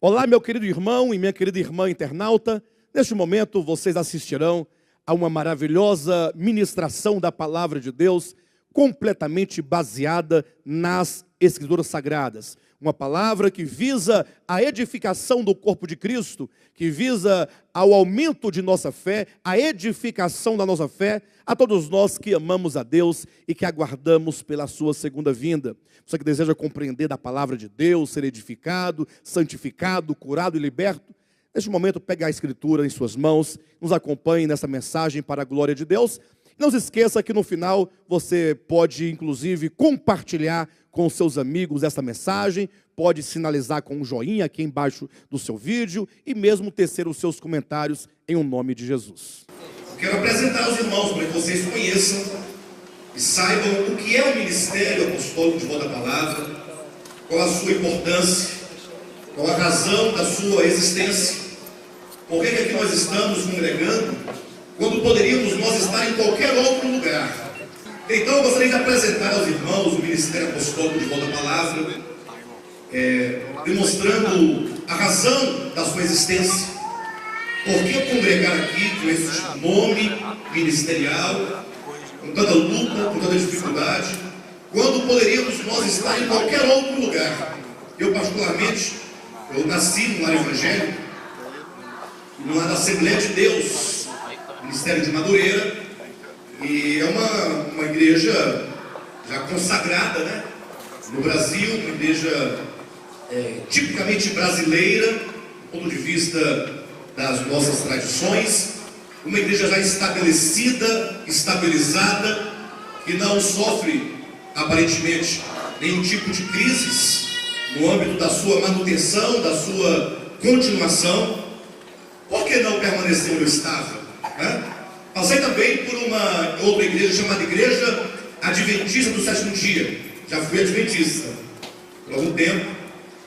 Olá, meu querido irmão e minha querida irmã internauta. Neste momento, vocês assistirão a uma maravilhosa ministração da Palavra de Deus, completamente baseada nas Escrituras Sagradas. Uma palavra que visa a edificação do corpo de Cristo, que visa ao aumento de nossa fé, a edificação da nossa fé, a todos nós que amamos a Deus e que aguardamos pela sua segunda vinda. Você que deseja compreender da palavra de Deus, ser edificado, santificado, curado e liberto, neste momento pegue a Escritura em suas mãos, nos acompanhe nessa mensagem para a glória de Deus. Não se esqueça que no final você pode inclusive compartilhar com seus amigos essa mensagem, pode sinalizar com um joinha aqui embaixo do seu vídeo e mesmo tecer os seus comentários em o nome de Jesus. Quero apresentar aos irmãos para que vocês conheçam e saibam o que é o Ministério Apostólico de Voz da Palavra, qual a sua importância, qual a razão da sua existência, por que aqui nós estamos congregando, quando poderíamos nós estar em qualquer outro lugar. Então eu gostaria de apresentar aos irmãos o Ministério Apostólico de Voz da Palavra, demonstrando a razão da sua existência. Por que congregar aqui com esse nome ministerial, com tanta luta, com tanta dificuldade, quando poderíamos nós estar em qualquer outro lugar? Eu particularmente, eu nasci no lar evangélico, no lar da Assembleia de Deus, Ministério de Madureira, e é uma igreja já consagrada, né, no Brasil, uma igreja tipicamente brasileira, do ponto de vista das nossas tradições, uma igreja já estabelecida, estabilizada, que não sofre aparentemente nenhum tipo de crises no âmbito da sua manutenção, da sua continuação. Por que não permanecer onde eu estava? Passei também por uma outra igreja chamada Igreja Adventista do Sétimo Dia. Já fui adventista por algum tempo.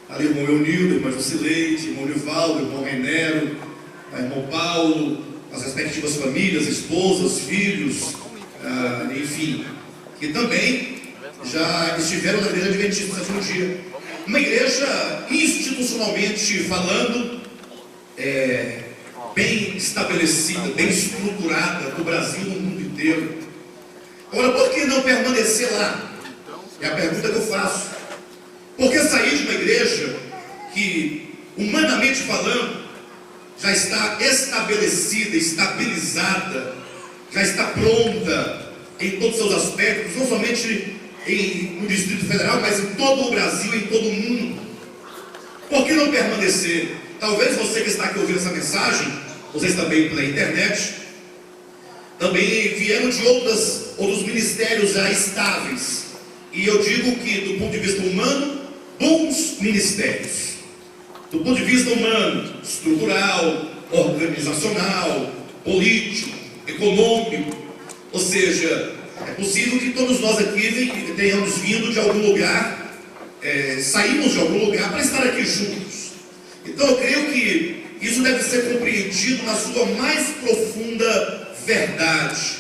Ali o irmão Eunildo, irmã Jusileide, irmão Nivaldo, irmão Renero, irmão Paulo, as respectivas famílias, esposas, filhos, enfim, que também já estiveram na Igreja Adventista do Sétimo Dia. Uma igreja, institucionalmente falando, bem estabelecida, bem estruturada no Brasil e no mundo inteiro. Agora, por que não permanecer lá? É a pergunta que eu faço. Por que sair de uma igreja que, humanamente falando, já está estabelecida, estabilizada, já está pronta em todos os seus aspectos, não somente no Distrito Federal, mas em todo o Brasil, em todo o mundo? Por que não permanecer? Talvez você que está aqui ouvindo essa mensagem, vocês também pela internet, também vieram de outros ministérios já estáveis. E eu digo que, do ponto de vista humano, bons ministérios. Do ponto de vista humano, estrutural, organizacional, político, econômico. Ou seja, é possível que todos nós aqui tenhamos vindo de algum lugar, saímos de algum lugar para estar aqui juntos. Então eu creio que isso deve ser compreendido na sua mais profunda verdade.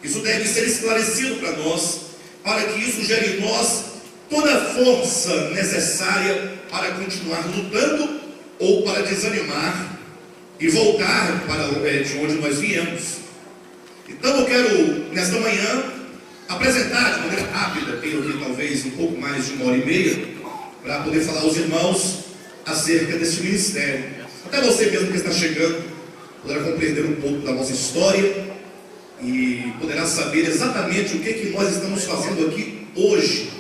Isso deve ser esclarecido para nós, para que isso gere em nós toda a força necessária para continuar lutando ou para desanimar e voltar para de onde nós viemos. Então eu quero, nesta manhã, apresentar de maneira rápida, tenho aqui talvez um pouco mais de 1h30, para poder falar aos irmãos acerca desse ministério. Até você mesmo que está chegando poderá compreender um pouco da nossa história e poderá saber exatamente o que nós estamos fazendo aqui hoje,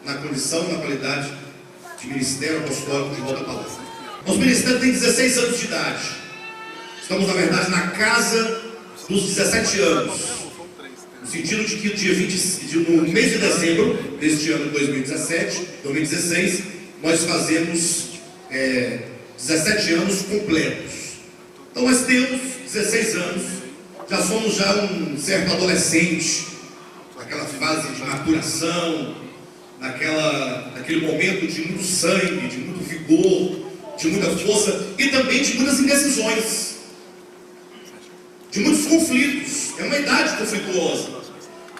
na condição, na qualidade de Ministério Apostólico de Voz da Palavra. Nosso ministério tem 16 anos de idade. Estamos, na verdade, na casa dos 17 anos. No sentido de que no mês de dezembro deste ano 2016, nós fazemos 17 anos completos. Então nós temos 16 anos, já somos já um certo adolescente, naquela fase de maturação, naquele momento de muito sangue, de muito vigor, de muita força e também de muitas indecisões, de muitos conflitos. É uma idade conflituosa.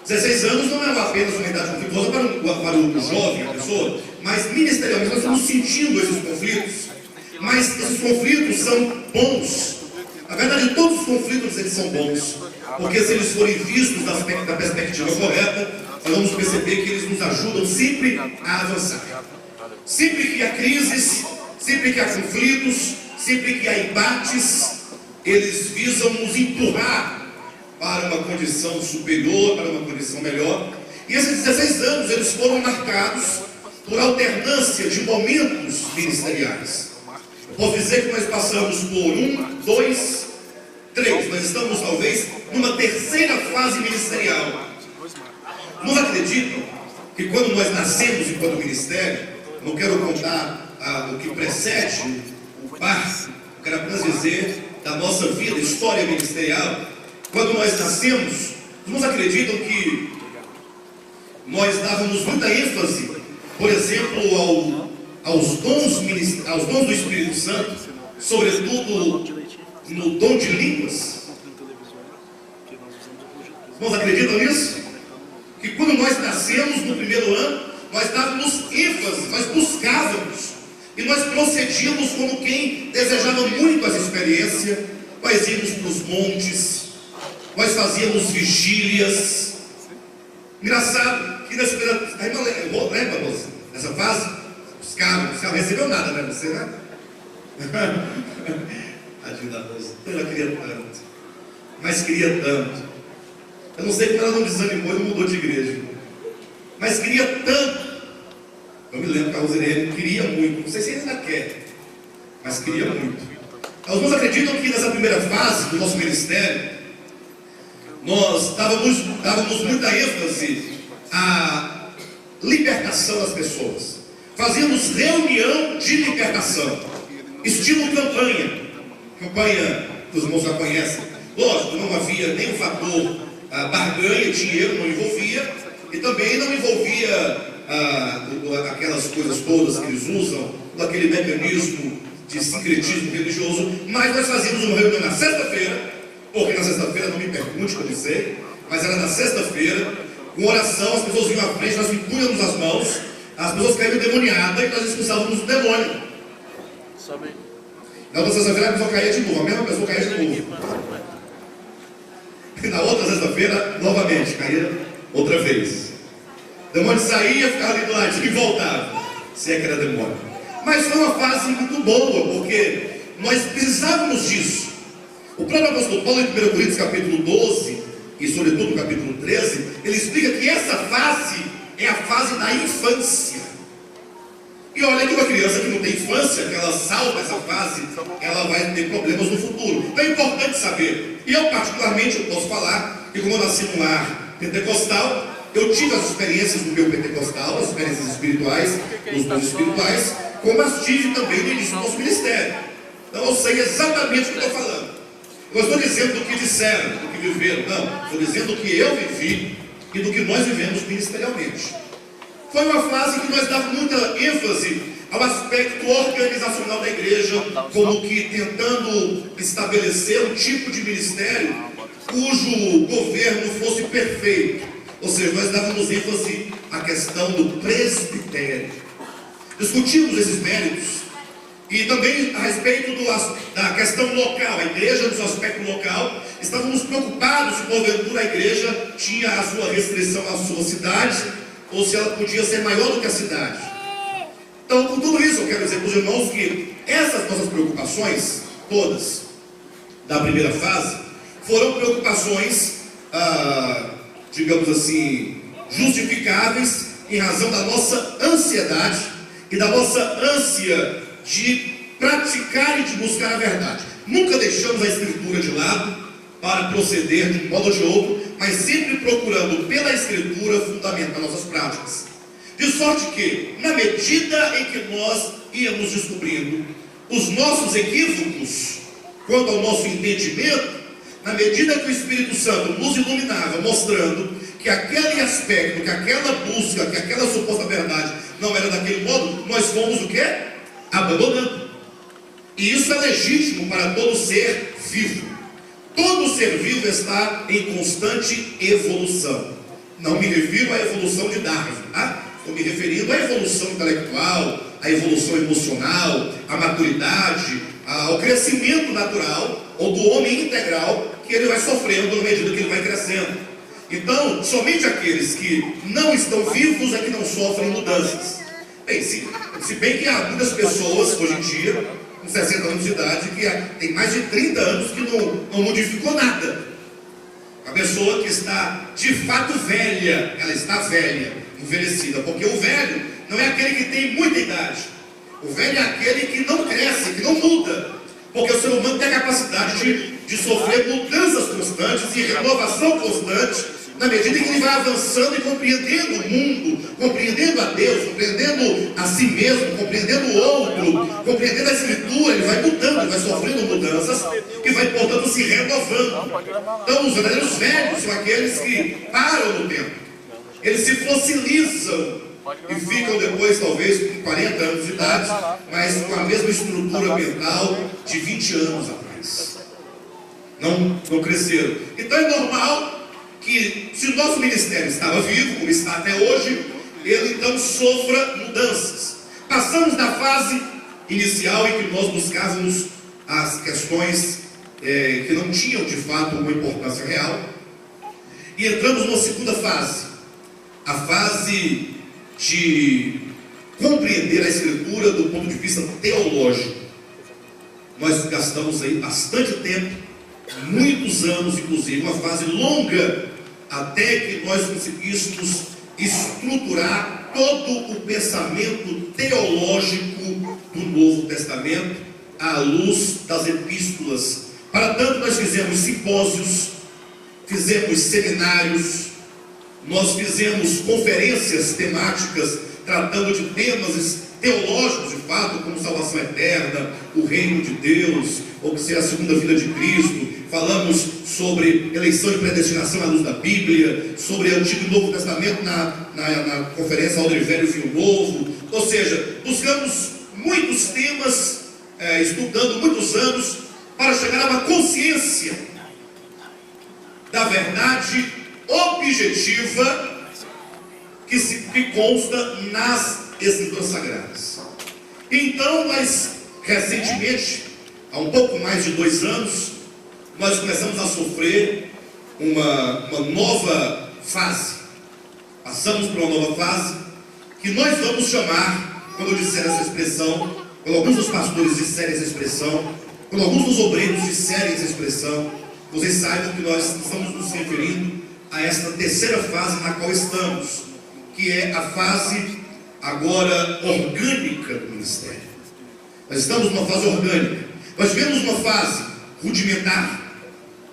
16 anos não é apenas uma idade conflituosa para o jovem, a pessoa, mas ministerialmente nós estamos sentindo esses conflitos. Mas esses conflitos são bons. Na verdade, todos os conflitos eles são bons, porque se eles forem vistos da perspectiva correta, nós vamos perceber que eles nos ajudam sempre a avançar. Sempre que há crises, sempre que há conflitos, sempre que há embates, eles visam nos empurrar para uma condição superior, para uma condição melhor. E esses 16 anos, eles foram marcados por alternância de momentos ministeriais. Eu posso dizer que nós passamos por 1, 2, 3. Nós estamos, talvez, numa terceira fase ministerial. Não acreditam que quando nós nascemos enquanto ministério, não quero contar o que precede o parto, quero apenas dizer da nossa vida, história ministerial. Quando nós nascemos, não acreditam que nós dávamos muita ênfase, por exemplo, aos dons do Espírito Santo, sobretudo no dom de línguas. Irmãos, acreditam nisso? Que quando nós nascemos no primeiro ano, nós dávamos ênfase, nós buscávamos e nós procedíamos como quem desejava muito essa experiência. Nós íamos para os montes, nós fazíamos vigílias. Engraçado que nessa primeira. A irmã lembra você? Nessa fase? Buscava, você não recebeu nada, né? Você, né? Tadinho da moça, ela queria tanto, mas queria tanto. Eu não sei como ela não desanimou e não mudou de igreja, mas queria tanto. Eu me lembro que a Rosirene queria muito, não sei se ainda quer, mas queria muito. Alguns acreditam que nessa primeira fase do nosso ministério, nós dávamos muita ênfase à libertação das pessoas. Fazíamos reunião de libertação, estilo campanha que os irmãos já conhecem. Lógico, não havia nem o fator barganha, dinheiro não envolvia, e também não envolvia aquelas coisas todas que eles usam, daquele mecanismo de sincretismo religioso. Mas nós fazíamos uma reunião na sexta-feira, porque na sexta-feira, não me pergunte como eu sei, mas era na sexta-feira, com oração, as pessoas vinham à frente, nós impunhamos as mãos, as pessoas caíram endemoniadas e nós expulsávamos o demônio. Na outra sexta-feira a pessoa caía de novo, a mesma pessoa caía de novo. E na outra sexta-feira, novamente, caía outra vez. O demônio saía, ficava ali do ladinho e voltava, se é que era demônio. Mas foi uma fase muito boa, porque nós precisávamos disso. O próprio apóstolo Paulo, em 1 Coríntios capítulo 12, e sobretudo no capítulo 13, ele explica que essa fase é a fase da infância. E olha que uma criança que não tem infância, que ela salta essa fase, ela vai ter problemas no futuro. Então é importante saber. E eu particularmente, eu posso falar, que como eu nasci num lar pentecostal, eu tive as experiências do meu pentecostal, as experiências espirituais, os dons espirituais, como as tive também no início do nosso ministério. Então eu sei exatamente o que eu estou falando. Eu estou dizendo do que disseram, do que viveram, não. Estou dizendo do que eu vivi e do que nós vivemos ministerialmente. Foi uma fase que nós dávamos muita ênfase ao aspecto organizacional da igreja, como que tentando estabelecer um tipo de ministério cujo governo fosse perfeito. Ou seja, nós dávamos ênfase à questão do presbitério. Discutimos esses méritos e também a respeito da questão local, a igreja no seu aspecto local. Estávamos preocupados se porventura a igreja tinha a sua restrição à sua cidade, ou se ela podia ser maior do que a cidade. Então, com tudo isso, eu quero dizer para os irmãos que essas nossas preocupações, todas, da primeira fase, foram preocupações, digamos assim, justificáveis, em razão da nossa ansiedade e da nossa ânsia de praticar e de buscar a verdade. Nunca deixamos a Escritura de lado para proceder de um modo ou de outro, mas sempre procurando pela Escritura fundamentar nossas práticas. De sorte que, na medida em que nós íamos descobrindo os nossos equívocos quanto ao nosso entendimento, na medida que o Espírito Santo nos iluminava, mostrando que aquele aspecto, que aquela busca, que aquela suposta verdade não era daquele modo, nós fomos o quê? Abandonando. E isso é legítimo para todo ser vivo. Todo ser vivo está em constante evolução. Não me refiro à evolução de Darwin, tá? Estou me referindo à evolução intelectual, à evolução emocional, à maturidade, ao crescimento natural, ou do homem integral, que ele vai sofrendo à medida que ele vai crescendo. Então, somente aqueles que não estão vivos é que não sofrem mudanças. Bem, se bem que há muitas pessoas, hoje em dia, com 60 anos de idade, que tem mais de 30 anos que não modificou nada. A pessoa que está de fato velha, ela está velha, envelhecida, porque o velho não é aquele que tem muita idade. O velho é aquele que não cresce, que não muda, porque o ser humano tem a capacidade de sofrer mudanças constantes e renovação constante, na medida em que ele vai avançando e compreendendo o mundo, compreendendo a Deus, compreendendo a si mesmo, compreendendo o outro, compreendendo a Escritura. Ele vai mudando, ele vai sofrendo mudanças e vai, portanto, se renovando. Então, os verdadeiros velhos são aqueles que param no tempo. Eles se fossilizam e ficam depois, talvez, com 40 anos de idade, mas com a mesma estrutura mental de 20 anos atrás. Não cresceram. Então é normal que, se o nosso ministério estava vivo, como está até hoje, ele então sofra mudanças. Passamos da fase inicial em que nós buscávamos as questões que não tinham de fato uma importância real, e entramos numa segunda fase, a fase de compreender a Escritura do ponto de vista teológico. Nós gastamos aí bastante tempo, muitos anos inclusive, uma fase longa, até que nós conseguíssemos estruturar todo o pensamento teológico do Novo Testamento à luz das epístolas. Para tanto, nós fizemos simpósios, fizemos seminários, nós fizemos conferências temáticas tratando de temas teológicos de fato, como salvação eterna, o reino de Deus, ou que seja a segunda vinda de Cristo. Falamos sobre eleição e predestinação à luz da Bíblia, sobre Antigo e Novo Testamento na conferência Aldre Velho e Vinho Novo. Ou seja, buscamos muitos temas, estudando muitos anos, para chegar a uma consciência da verdade objetiva que consta nas Escrituras Sagradas. Então, nós recentemente, há um pouco mais de 2 anos, nós começamos a sofrer uma nova fase. Passamos por uma nova fase que nós vamos chamar, quando eu disser essa expressão, quando alguns dos pastores disserem essa expressão, quando alguns dos obreiros disserem essa expressão, vocês saibam que nós estamos nos referindo a esta terceira fase na qual estamos, que é a fase agora orgânica do ministério. Nós estamos numa fase orgânica. Nós vemos uma fase rudimentar,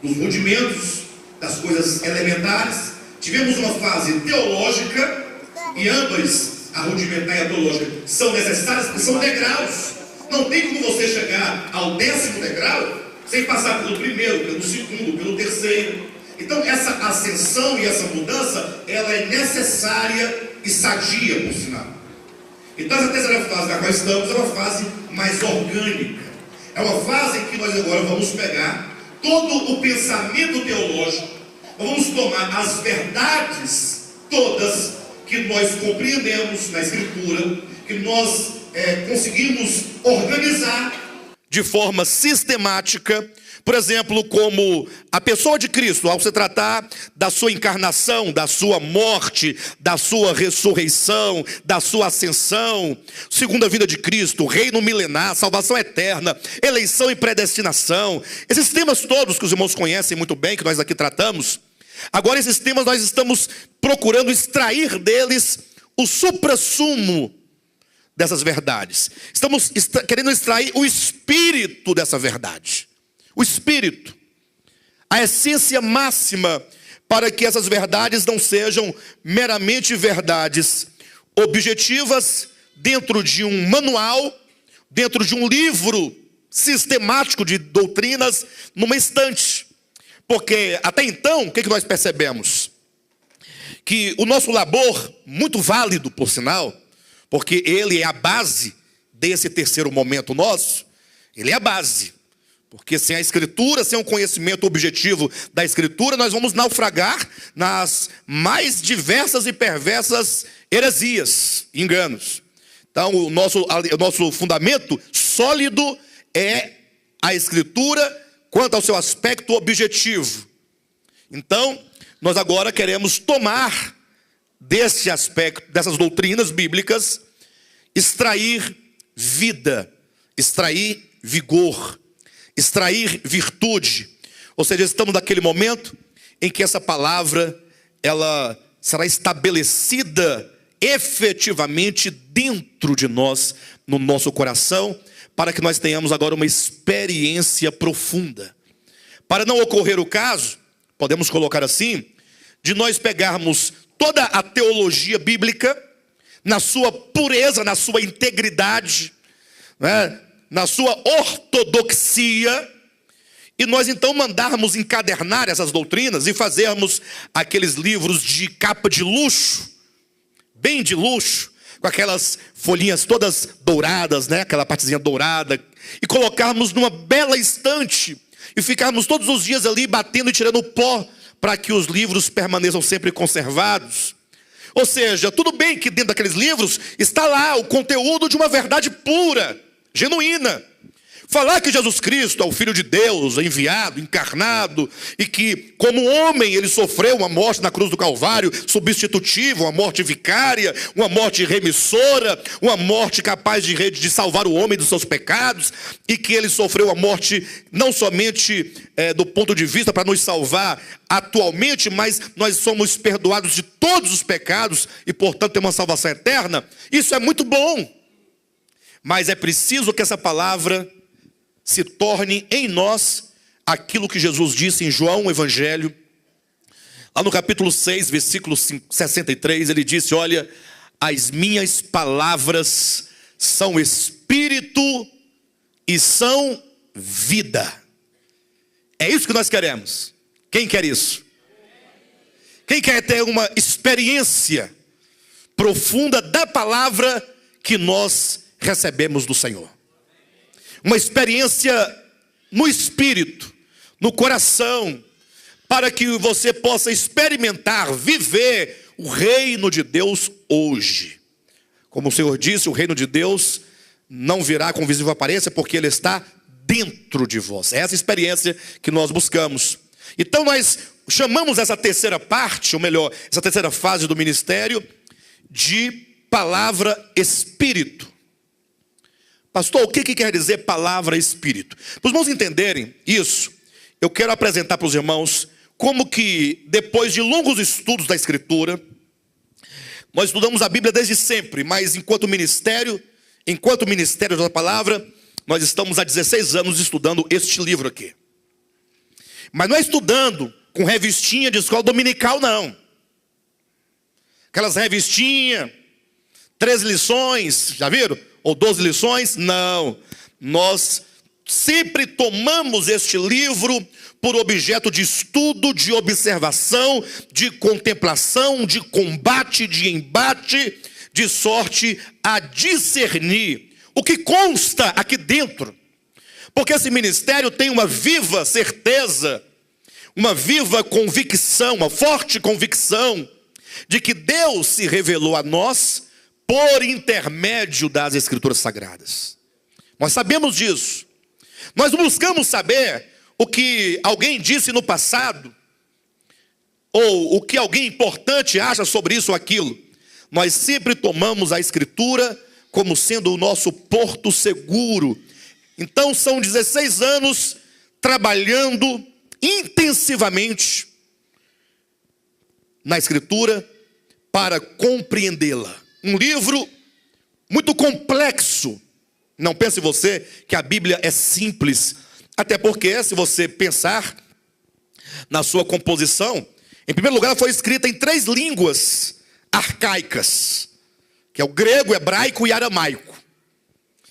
dos rudimentos, das coisas elementares. Tivemos uma fase teológica, e ambas, a rudimentar e a teológica, são necessárias, porque são degraus. Não tem como você chegar ao 10º degrau sem passar pelo primeiro, pelo segundo, pelo terceiro. Então essa ascensão e essa mudança, ela é necessária e sadia, por sinal. Então essa terceira fase na qual estamos é uma fase mais orgânica. É uma fase em que nós agora vamos pegar todo o pensamento teológico, vamos tomar as verdades todas que nós compreendemos na Escritura, que nós conseguimos organizar de forma sistemática. Por exemplo, como a pessoa de Cristo, ao se tratar da sua encarnação, da sua morte, da sua ressurreição, da sua ascensão, segunda vinda de Cristo, reino milenar, salvação eterna, eleição e predestinação, esses temas todos que os irmãos conhecem muito bem, que nós aqui tratamos. Agora esses temas nós estamos procurando extrair deles o suprassumo dessas verdades. Estamos querendo extrair o espírito dessa verdade. O espírito, a essência máxima, para que essas verdades não sejam meramente verdades objetivas dentro de um manual, dentro de um livro sistemático de doutrinas numa estante. Porque até então, o que nós percebemos? Que o nosso labor, muito válido por sinal, porque ele é a base desse terceiro momento nosso, ele é a base. Porque sem a Escritura, sem o conhecimento objetivo da Escritura, nós vamos naufragar nas mais diversas e perversas heresias, enganos. Então, o nosso fundamento sólido é a Escritura quanto ao seu aspecto objetivo. Então, nós agora queremos tomar desse aspecto, dessas doutrinas bíblicas, extrair vida, extrair vigor, extrair virtude. Ou seja, estamos naquele momento em que essa palavra, ela será estabelecida efetivamente dentro de nós, no nosso coração, para que nós tenhamos agora uma experiência profunda. Para não ocorrer o caso, podemos colocar assim, de nós pegarmos toda a teologia bíblica, na sua pureza, na sua integridade, né, na sua ortodoxia, e nós então mandarmos encadernar essas doutrinas e fazermos aqueles livros de capa de luxo, bem de luxo, com aquelas folhinhas todas douradas, né? Aquela partezinha dourada, e colocarmos numa bela estante, e ficarmos todos os dias ali batendo e tirando pó, para que os livros permaneçam sempre conservados. Ou seja, tudo bem que dentro daqueles livros está lá o conteúdo de uma verdade pura, genuína. Falar que Jesus Cristo é o Filho de Deus, enviado, encarnado, e que como homem ele sofreu uma morte na cruz do Calvário, substitutiva, uma morte vicária, uma morte remissora, uma morte capaz de salvar o homem dos seus pecados, e que ele sofreu a morte não somente do ponto de vista para nos salvar atualmente, mas nós somos perdoados de todos os pecados e portanto temos uma salvação eterna. Isso é muito bom, mas é preciso que essa palavra se torne em nós aquilo que Jesus disse em João, o Evangelho, lá no capítulo 6, versículo 63, ele disse: olha, as minhas palavras são espírito e são vida. É isso que nós queremos. Quem quer isso? Quem quer ter uma experiência profunda da palavra que nós recebemos do Senhor? Uma experiência no espírito, no coração, para que você possa experimentar, viver o reino de Deus hoje. Como o Senhor disse, o reino de Deus não virá com visível aparência, porque ele está dentro de vós. É essa experiência que nós buscamos. Então nós chamamos essa terceira parte, ou melhor, essa terceira fase do ministério, de palavra espírito. Pastor, o que quer dizer palavra espírito? Para os irmãos entenderem isso, eu quero apresentar para os irmãos como que, depois de longos estudos da Escritura, nós estudamos a Bíblia desde sempre, mas enquanto ministério da palavra, nós estamos há 16 anos estudando este livro aqui. Mas não é estudando com revistinha de escola dominical, não. Aquelas revistinhas, 13 lições, já viram? Ou 12 lições? Não. Nós sempre tomamos este livro por objeto de estudo, de observação, de contemplação, de combate, de embate, de sorte a discernir o que consta aqui dentro. Porque esse ministério tem uma viva certeza, uma viva convicção, uma forte convicção de que Deus se revelou a nós por intermédio das Escrituras Sagradas. Nós sabemos disso. Nós buscamos saber o que alguém disse no passado, ou o que alguém importante acha sobre isso ou aquilo. Nós sempre tomamos a Escritura como sendo o nosso porto seguro. Então são 16 anos trabalhando intensivamente na Escritura para compreendê-la. Um livro muito complexo. Não pense você que a Bíblia é simples. Até porque, se você pensar na sua composição, em primeiro lugar, ela foi escrita em 3 línguas arcaicas, que é o grego, o hebraico e aramaico.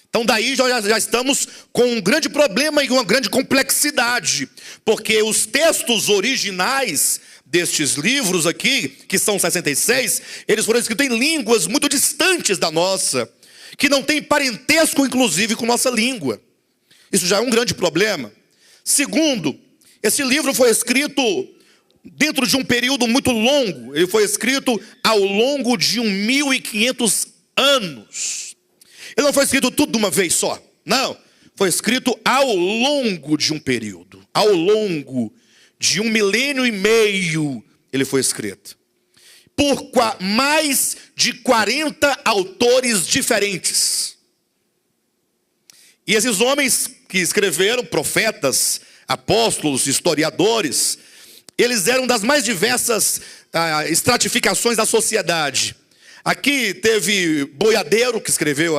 Então daí já estamos com um grande problema e uma grande complexidade, porque os textos originais destes livros aqui, que são 66, eles foram escritos em línguas muito distantes da nossa, que não tem parentesco, inclusive, com nossa língua. Isso já é um grande problema. Segundo, esse livro foi escrito dentro de um período muito longo. Ele foi escrito ao longo de 1500 anos. Ele não foi escrito tudo de uma vez só. Não. Foi escrito ao longo de um período. Ao longo de 1 milênio e meio ele foi escrito. Por mais de 40 autores diferentes. E esses homens que escreveram, profetas, apóstolos, historiadores, eles eram das mais diversas estratificações da sociedade. Aqui teve boiadeiro que escreveu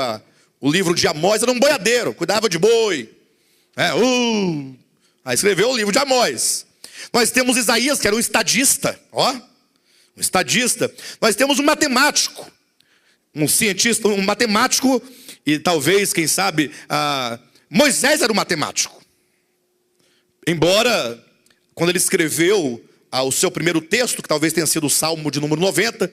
o livro de Amós, era um boiadeiro, cuidava de boi. Aí escreveu o livro de Amós. Nós temos Isaías, que era um estadista, um estadista. Nós temos um matemático, um cientista, um matemático, e talvez, quem sabe, Moisés era um matemático. Embora, quando ele escreveu o seu primeiro texto, que talvez tenha sido o Salmo de número 90,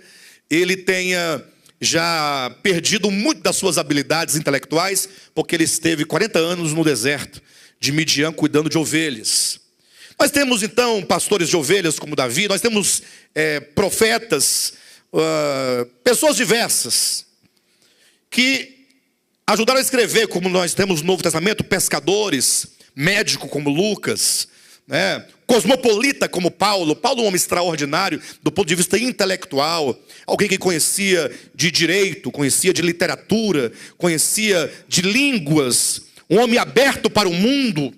ele tenha já perdido muito das suas habilidades intelectuais, porque ele esteve 40 anos no deserto de Midian cuidando de ovelhas. Nós temos então pastores de ovelhas como Davi, nós temos profetas, pessoas diversas, que ajudaram a escrever, como nós temos no Novo Testamento, pescadores, médico como Lucas, cosmopolita como Paulo. Paulo é um homem extraordinário do ponto de vista intelectual, alguém que conhecia de direito, conhecia de literatura, conhecia de línguas, um homem aberto para o mundo.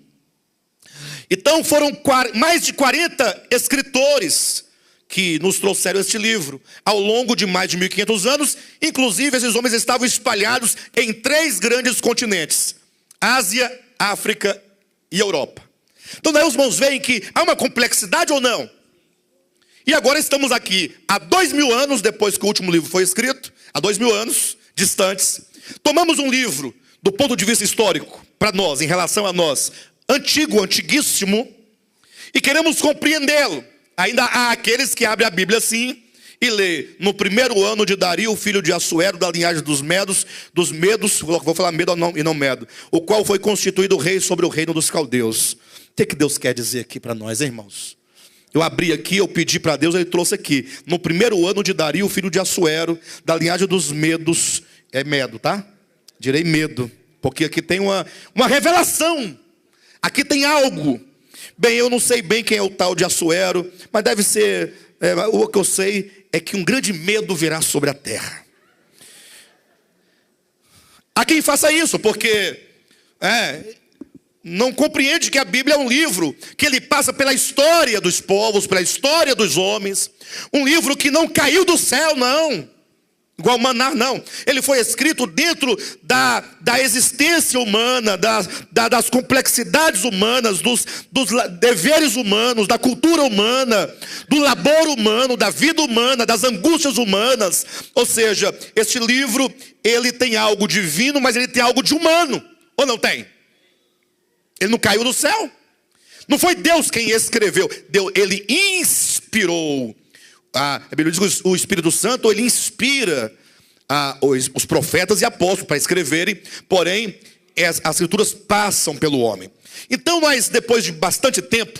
Então foram mais de 40 escritores que nos trouxeram este livro ao longo de mais de 1500 anos. Inclusive esses homens estavam espalhados em 3 grandes continentes: Ásia, África e Europa. Então daí os irmãos veem que há uma complexidade ou não? E agora estamos aqui há 2000 anos depois que o último livro foi escrito, há 2000 anos distantes. Tomamos um livro do ponto de vista histórico, para nós, em relação a nós, antigo, antiguíssimo, e queremos compreendê-lo. Ainda há aqueles que abrem a Bíblia assim e lê: no primeiro ano de Dario, filho de Assuero, da linhagem dos medos, vou falar medo e não medo, o qual foi constituído rei sobre o reino dos caldeus. O que Deus quer dizer aqui para nós, irmãos? Eu abri aqui, eu pedi para Deus, Ele trouxe aqui: no primeiro ano de Dario, filho de Assuero, da linhagem dos medos. É medo, tá? Direi medo, porque aqui tem uma revelação. Aqui tem algo. Bem, eu não sei bem quem é o tal de Assuero, mas deve ser, o que eu sei é que um grande medo virá sobre a terra. Há quem faça isso, porque não compreende que a Bíblia é um livro que ele passa pela história dos povos, pela história dos homens. Um livro que não caiu do céu, não. Igual maná, não. Ele foi escrito dentro da existência humana, das complexidades humanas, dos deveres humanos, da cultura humana, do labor humano, da vida humana, das angústias humanas. Ou seja, este livro, ele tem algo divino, mas ele tem algo de humano. Ou não tem? Ele não caiu do céu. Não foi Deus quem escreveu. Ele inspirou. A Bíblia diz que o Espírito Santo, ele inspira os profetas e apóstolos para escreverem, porém as escrituras passam pelo homem. Então nós, depois de bastante tempo,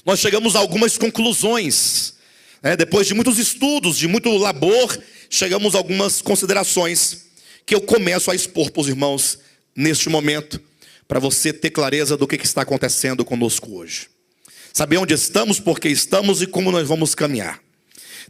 nós chegamos a algumas conclusões, depois de muitos estudos, de muito labor, chegamos a algumas considerações que eu começo a expor para os irmãos neste momento, para você ter clareza do que está acontecendo conosco hoje. Saber onde estamos, por que estamos e como nós vamos caminhar.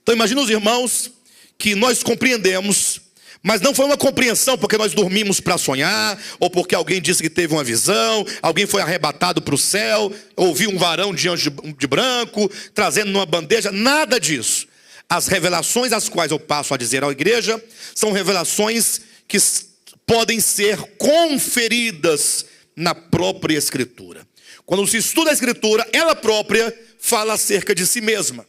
Então imagina os irmãos que nós compreendemos, mas não foi uma compreensão porque nós dormimos para sonhar, ou porque alguém disse que teve uma visão, alguém foi arrebatado para o céu, ouviu um varão diante de branco, trazendo numa bandeja, nada disso. As revelações às quais eu passo a dizer à igreja, são revelações que podem ser conferidas na própria Escritura. Quando se estuda a Escritura, ela própria fala acerca de si mesma.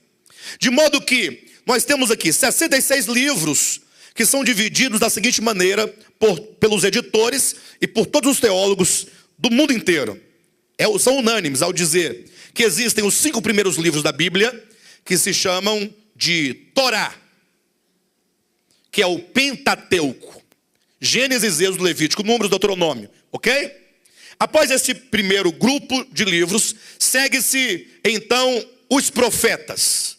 De modo que nós temos aqui 66 livros que são divididos da seguinte maneira pelos editores e por todos os teólogos do mundo inteiro. São unânimes ao dizer que existem os 5 primeiros livros da Bíblia, que se chamam de Torá, que é o Pentateuco. Gênesis, Êxodo, Levítico, Números, Deuteronômio, ok? Após esse primeiro grupo de livros, segue-se então os profetas.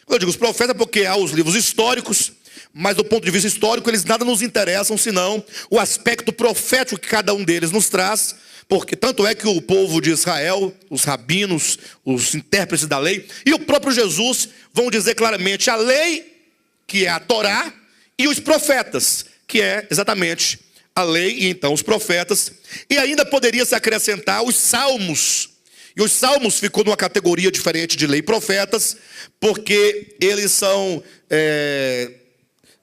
Eu digo os profetas porque há os livros históricos, mas do ponto de vista histórico eles nada nos interessam senão o aspecto profético que cada um deles nos traz, porque tanto é que o povo de Israel, os rabinos, os intérpretes da lei e o próprio Jesus vão dizer claramente a lei, que é a Torá, e os profetas, que é exatamente a lei e então os profetas, e ainda poderia se acrescentar os salmos. E os salmos ficou numa categoria diferente de lei e profetas, porque eles são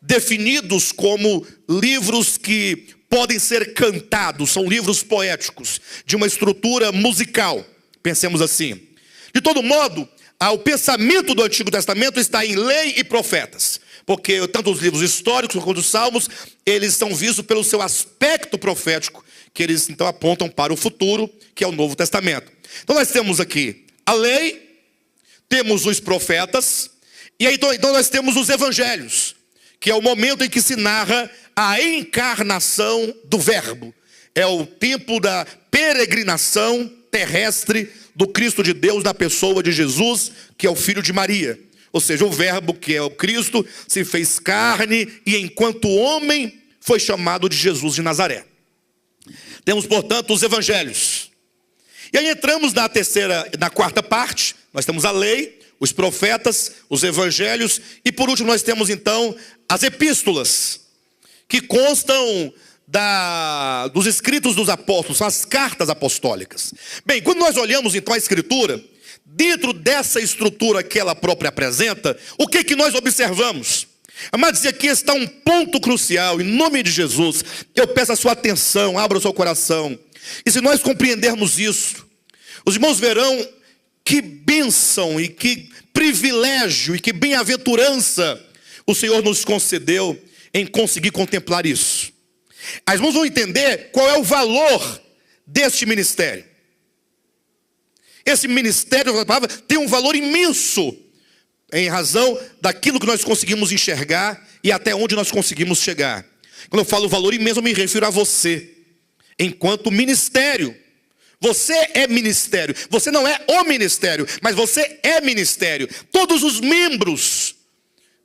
definidos como livros que podem ser cantados, são livros poéticos, de uma estrutura musical, pensemos assim. De todo modo, o pensamento do Antigo Testamento está em lei e profetas, porque tanto os livros históricos quanto os salmos, eles são vistos pelo seu aspecto profético, que eles então apontam para o futuro, que é o Novo Testamento. Então nós temos aqui a lei, temos os profetas, e aí então nós temos os evangelhos, que é o momento em que se narra a encarnação do Verbo. É o tempo da peregrinação terrestre do Cristo de Deus na pessoa de Jesus, que é o filho de Maria. Ou seja, o Verbo, que é o Cristo, se fez carne e enquanto homem foi chamado de Jesus de Nazaré. Temos, portanto, os evangelhos. E aí entramos na quarta parte. Nós temos a lei, os profetas, os evangelhos e por último nós temos então as epístolas, que constam dos escritos dos apóstolos, são as cartas apostólicas. Bem, quando nós olhamos então a escritura, dentro dessa estrutura que ela própria apresenta, o que nós observamos? Amados, aqui está um ponto crucial, em nome de Jesus, eu peço a sua atenção, abra o seu coração, e se nós compreendermos isso, os irmãos verão que bênção e que privilégio e que bem-aventurança o Senhor nos concedeu em conseguir contemplar isso. As irmãos vão entender qual é o valor deste ministério. Esse ministério, a palavra, tem um valor imenso em razão daquilo que nós conseguimos enxergar e até onde nós conseguimos chegar. Quando eu falo valor imenso, eu me refiro a você, enquanto ministério. Você é ministério. Você não é o ministério, mas você é ministério. Todos os membros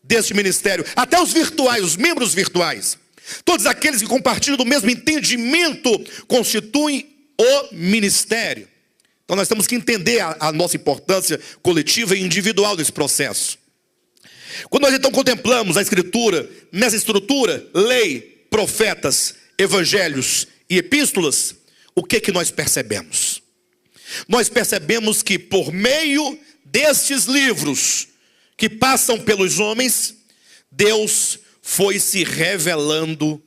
deste ministério, até os virtuais, os membros virtuais, todos aqueles que compartilham do mesmo entendimento, constituem o ministério. Então nós temos que entender a nossa importância coletiva e individual nesse processo. Quando nós então contemplamos a escritura, nessa estrutura, lei, profetas, evangelhos e epístolas, o que nós percebemos? Nós percebemos que por meio destes livros que passam pelos homens, Deus foi se revelando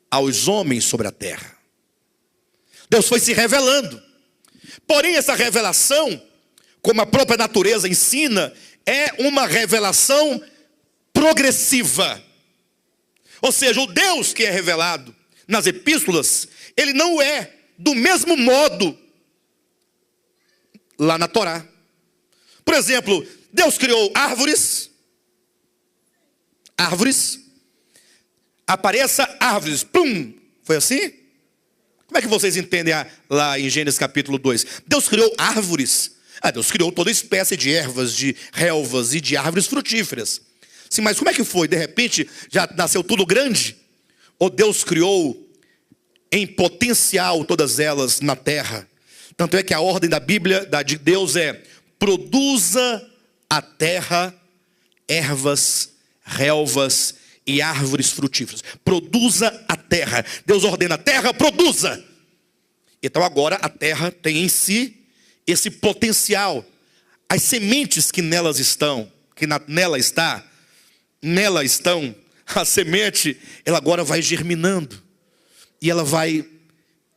aos homens sobre a terra. Deus foi se revelando. Porém, essa revelação, como a própria natureza ensina, é uma revelação progressiva. Ou seja, o Deus que é revelado nas epístolas, ele não é do mesmo modo lá na Torá. Por exemplo, Deus criou árvores, apareça árvores, plum, foi assim? Como é que vocês entendem lá em Gênesis capítulo 2? Deus criou árvores. Deus criou toda espécie de ervas, de relvas e de árvores frutíferas. Sim, mas como é que foi? De repente já nasceu tudo grande? Ou Deus criou em potencial todas elas na terra? Tanto é que a ordem da Bíblia, de Deus é: produza a terra ervas, relvas e árvores frutíferas. Produza a terra. Deus ordena a terra, produza. Então agora a terra tem em si esse potencial. As sementes que nelas estão, nela estão, a semente, ela agora vai germinando. E ela vai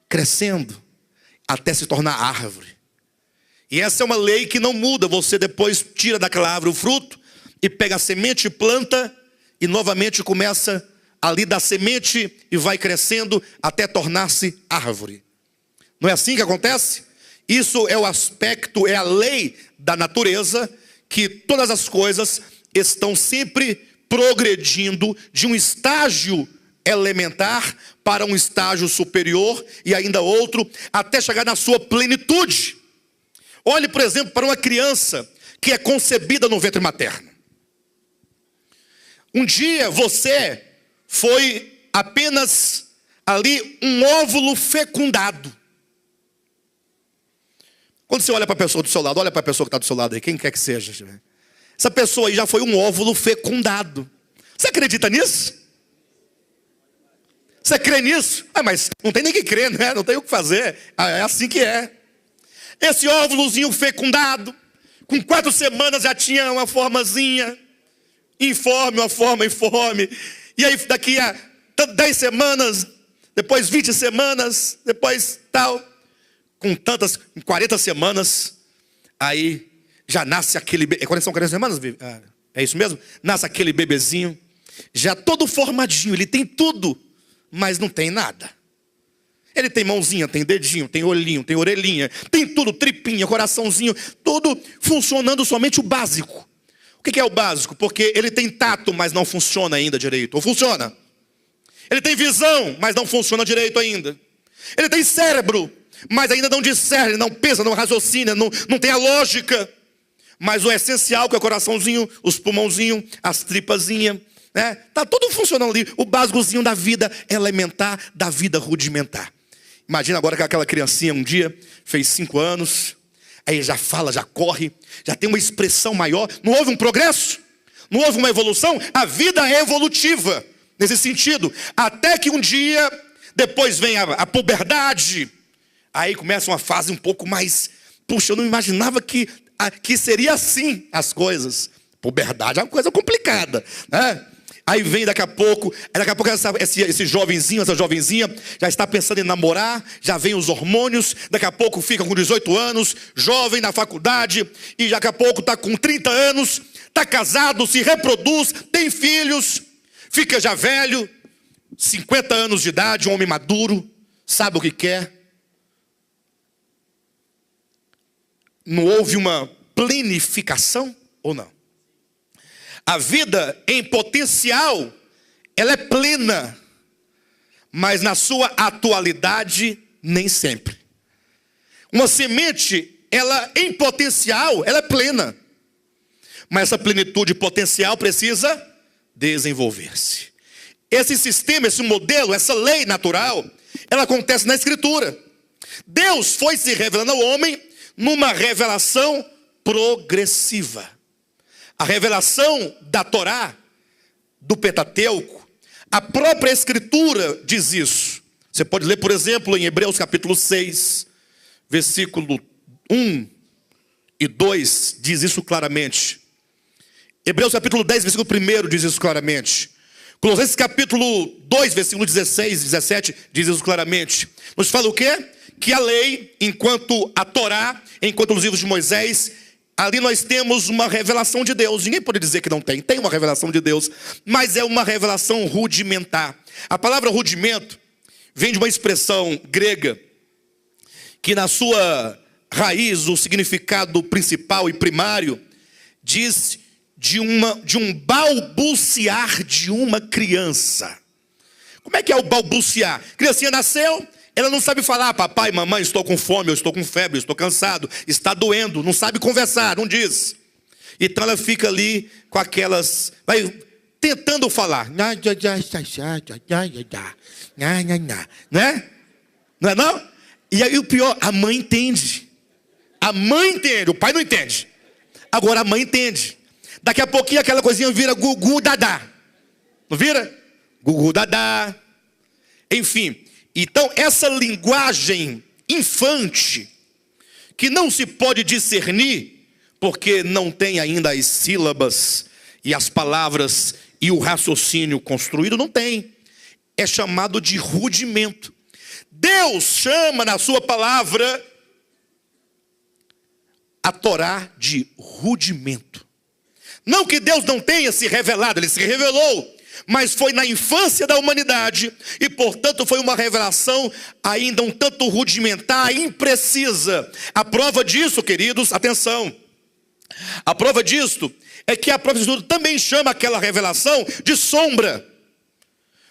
crescendo até se tornar árvore. E essa é uma lei que não muda. Você depois tira daquela árvore o fruto e pega a semente, planta e novamente começa ali da semente e vai crescendo até tornar-se árvore. Não é assim que acontece? Isso é o aspecto, é a lei da natureza, que todas as coisas estão sempre progredindo de um estágio elementar para um estágio superior e ainda outro, até chegar na sua plenitude. Olhe, por exemplo, para uma criança que é concebida no ventre materno. Um dia você foi apenas ali um óvulo fecundado. Quando você olha para a pessoa do seu lado, olha para a pessoa que está do seu lado aí, quem quer que seja. Essa pessoa aí já foi um óvulo fecundado. Você acredita nisso? Você crê nisso? Mas não tem nem que crer, né? Não tem o que fazer. É assim que é. Esse óvulozinho fecundado, com 4 semanas já tinha uma formazinha informe, uma forma informe. E aí daqui a 10 semanas, depois 20 semanas, depois tal, com 40 semanas, aí já nasce aquele bebê. São 40 semanas? É isso mesmo? Nasce aquele bebezinho, já todo formadinho, ele tem tudo, mas não tem nada. Ele tem mãozinha, tem dedinho, tem olhinho, tem orelhinha, tem tudo, tripinha, coraçãozinho, tudo funcionando somente o básico. O que é o básico? Porque ele tem tato, mas não funciona ainda direito. Ou funciona? Ele tem visão, mas não funciona direito ainda. Ele tem cérebro, mas ainda não discerne, não pensa, não raciocina, não tem a lógica. Mas o essencial, que é o coraçãozinho, os pulmãozinhos, as tripazinhas, né? Tá tudo funcionando ali. O básicozinho da vida elementar, da vida rudimentar. Imagina agora que aquela criancinha um dia fez 5 anos, aí já fala, já corre, já tem uma expressão maior. Não houve um progresso? Não houve uma evolução? A vida é evolutiva nesse sentido. Até que um dia, depois vem a puberdade. Aí começa uma fase um pouco mais... Puxa, eu não imaginava que seria assim as coisas. Puberdade é uma coisa complicada, né? Aí vem daqui a pouco esse jovenzinho, essa jovenzinha já está pensando em namorar, já vem os hormônios, daqui a pouco fica com 18 anos, jovem na faculdade, e daqui a pouco está com 30 anos, está casado, se reproduz, tem filhos, fica já velho, 50 anos de idade, um homem maduro, sabe o que quer. Não houve uma planificação ou não? A vida em potencial, ela é plena, mas na sua atualidade, nem sempre. Uma semente, ela em potencial, ela é plena, mas essa plenitude potencial precisa desenvolver-se. Esse sistema, esse modelo, essa lei natural, ela acontece na Escritura. Deus foi se revelando ao homem numa revelação progressiva. A revelação da Torá, do Pentateuco, a própria Escritura diz isso. Você pode ler, por exemplo, em Hebreus capítulo 6, versículo 1 e 2, diz isso claramente. Hebreus capítulo 10, versículo 1 diz isso claramente. Colossenses capítulo 2, versículo 16 e 17, diz isso claramente. Nos fala o quê? Que a lei, enquanto a Torá, enquanto os livros de Moisés, ali nós temos uma revelação de Deus. Ninguém pode dizer que não tem. Tem uma revelação de Deus, mas é uma revelação rudimentar. A palavra rudimento vem de uma expressão grega que na sua raiz, o significado principal e primário, diz de um balbuciar de uma criança. Como é que é o balbuciar? A criancinha nasceu, ela não sabe falar, papai, mamãe, estou com fome, eu estou com febre, eu estou cansado, está doendo, não sabe conversar, não diz. Então ela fica ali com aquelas, vai tentando falar. Né? Não é não? E aí o pior, a mãe entende. A mãe entende, o pai não entende. Agora a mãe entende. Daqui a pouquinho aquela coisinha vira gugu dadá. Não vira? Gugu dadá. Enfim. Então, essa linguagem infante, que não se pode discernir, porque não tem ainda as sílabas e as palavras e o raciocínio construído, não tem. É chamado de rudimento. Deus chama na sua palavra a Torá de rudimento. Não que Deus não tenha se revelado, Ele se revelou. Mas foi na infância da humanidade e, portanto, foi uma revelação ainda um tanto rudimentar, imprecisa. A prova disso, queridos, atenção. A prova disso é que a própria Escritura também chama aquela revelação de sombra.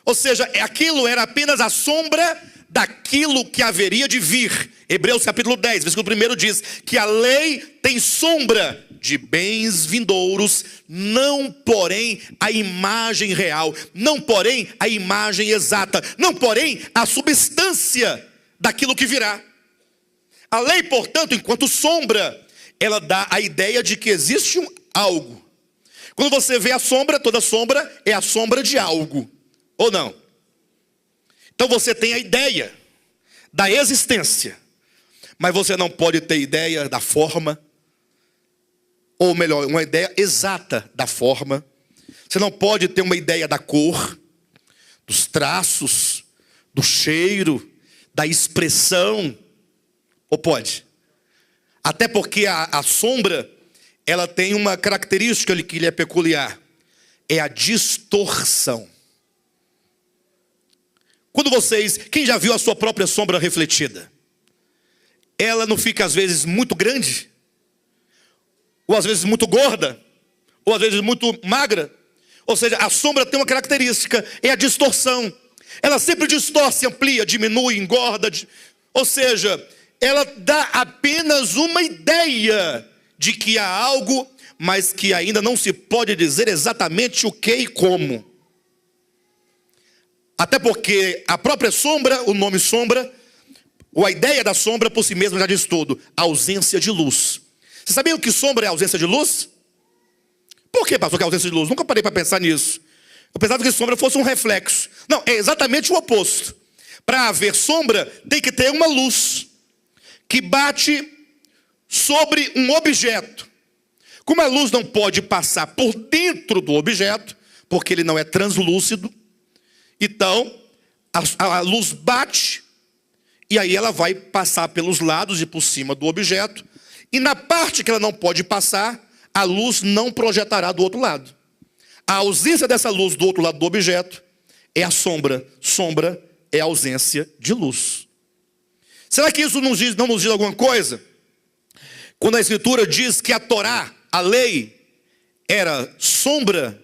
Ou seja, aquilo era apenas a sombra daquilo que haveria de vir. Hebreus capítulo 10, versículo 1 diz que a lei tem sombra de bens vindouros, não porém a imagem real, não porém a imagem exata, não porém a substância daquilo que virá. A lei, portanto, enquanto sombra, ela dá a ideia de que existe algo. Quando você vê a sombra, toda sombra é a sombra de algo, ou não? Então você tem a ideia da existência, mas você não pode ter ideia da forma, ou melhor, uma ideia exata da forma. Você não pode ter uma ideia da cor, dos traços, do cheiro, da expressão. Ou pode? Até porque a sombra, ela tem uma característica que lhe é peculiar. É a distorção. Quando quem já viu a sua própria sombra refletida? Ela não fica às vezes muito grande? Ou às vezes muito gorda? Ou às vezes muito magra? Ou seja, a sombra tem uma característica, é a distorção. Ela sempre distorce, amplia, diminui, engorda. Ou seja, ela dá apenas uma ideia de que há algo, mas que ainda não se pode dizer exatamente o que e como. Até porque a própria sombra, o nome sombra, ou a ideia da sombra por si mesma já diz tudo: ausência de luz. Você sabia o que sombra é ausência de luz? Por que, pastor, que é ausência de luz? Nunca parei para pensar nisso. Eu pensava que sombra fosse um reflexo. Não, é exatamente o oposto. Para haver sombra, tem que ter uma luz que bate sobre um objeto. Como a luz não pode passar por dentro do objeto, porque ele não é translúcido, então a luz bate, e aí ela vai passar pelos lados e por cima do objeto, e na parte que ela não pode passar, a luz não projetará do outro lado. A ausência dessa luz do outro lado do objeto é a sombra. Sombra é a ausência de luz. Será que isso não nos diz alguma coisa? Quando a Escritura diz que a Torá, a lei, era sombra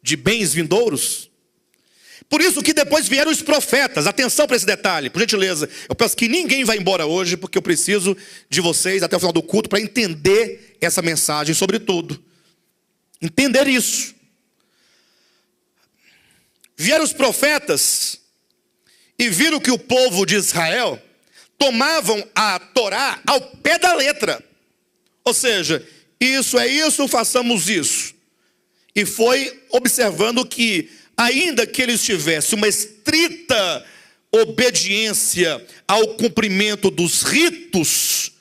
de bens vindouros. Por isso que depois vieram os profetas. Atenção para esse detalhe, por gentileza. Eu peço que ninguém vá embora hoje, porque eu preciso de vocês até o final do culto para entender essa mensagem, sobretudo. Entender isso. Vieram os profetas e viram que o povo de Israel tomavam a Torá ao pé da letra. Ou seja, isso é isso, façamos isso. E foi observando que, ainda que eles tivessem uma estrita obediência ao cumprimento dos ritos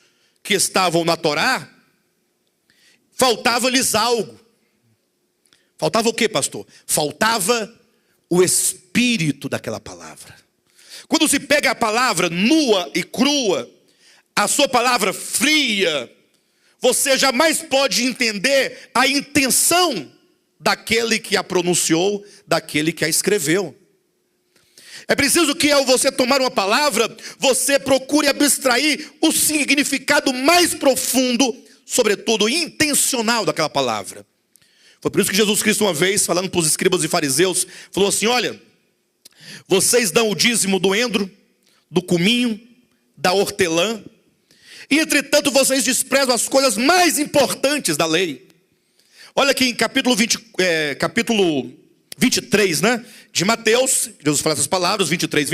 que estavam na Torá, faltava-lhes algo. Faltava o quê, pastor? Faltava o espírito daquela palavra. Quando se pega a palavra nua e crua, a sua palavra fria, você jamais pode entender a intenção daquele que a pronunciou, daquele que a escreveu. É preciso que ao você tomar uma palavra, você procure abstrair o significado mais profundo, sobretudo intencional daquela palavra. Foi por isso que Jesus Cristo uma vez, falando para os escribas e fariseus, falou assim: olha, vocês dão o dízimo do endro, do cominho, da hortelã, e entretanto vocês desprezam as coisas mais importantes da lei. Olha aqui em capítulo 23, né, de Mateus, Jesus fala essas palavras, 23.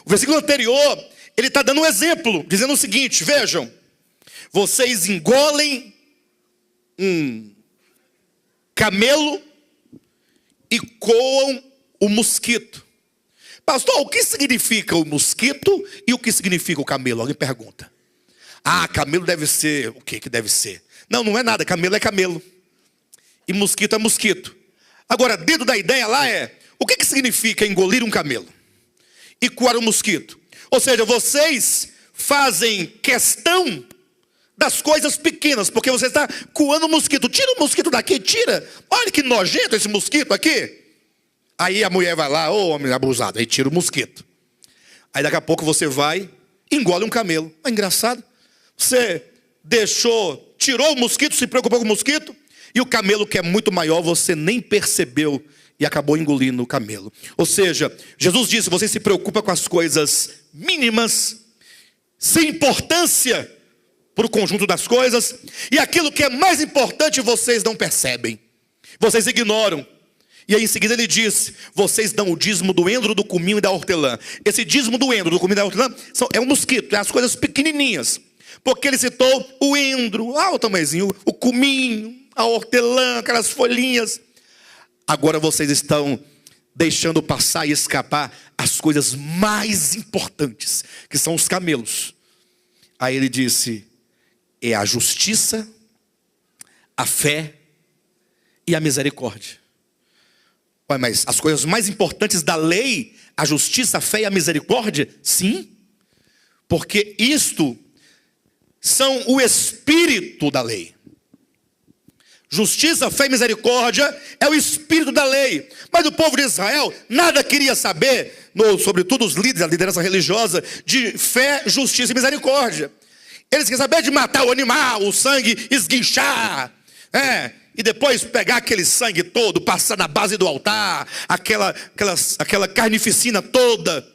O versículo anterior, ele está dando um exemplo, dizendo o seguinte: vejam, vocês engolem um camelo e coam o mosquito. Pastor, o que significa o mosquito e o que significa o camelo? Alguém pergunta. Ah, camelo deve ser, o que deve ser? Não, não é nada, camelo é camelo. E mosquito é mosquito. Agora, dentro da ideia lá o que significa engolir um camelo e coar um mosquito? Ou seja, vocês fazem questão das coisas pequenas, porque você está coando o mosquito. Tira o mosquito daqui, tira. Olha que nojento esse mosquito aqui. Aí a mulher vai lá, ô homem abusado, aí tira o mosquito. Aí daqui a pouco você vai e engole um camelo. É engraçado. Você tirou o mosquito, se preocupou com o mosquito, e o camelo, que é muito maior, você nem percebeu e acabou engolindo o camelo. Ou seja, Jesus disse: você se preocupa com as coisas mínimas, sem importância, para o conjunto das coisas, e aquilo que é mais importante vocês não percebem, vocês ignoram. E aí em seguida ele diz: vocês dão o dízimo do endro, do cominho e da hortelã. Esse dízimo do endro, do cominho e da hortelã é um mosquito, é as coisas pequenininhas. Porque ele citou o endro, o tamanhozinho, o cominho, a hortelã, aquelas folhinhas. Agora vocês estão deixando passar e escapar as coisas mais importantes, que são os camelos. Aí ele disse: é a justiça, a fé e a misericórdia. Mas as coisas mais importantes da lei, a justiça, a fé e a misericórdia? Sim, porque isto são o espírito da lei. Justiça, fé e misericórdia é o espírito da lei. Mas o povo de Israel nada queria saber, sobretudo os líderes, a liderança religiosa, de fé, justiça e misericórdia. Eles queriam saber de matar o animal, o sangue esguinchar, e depois pegar aquele sangue todo, passar na base do altar, aquela carnificina toda,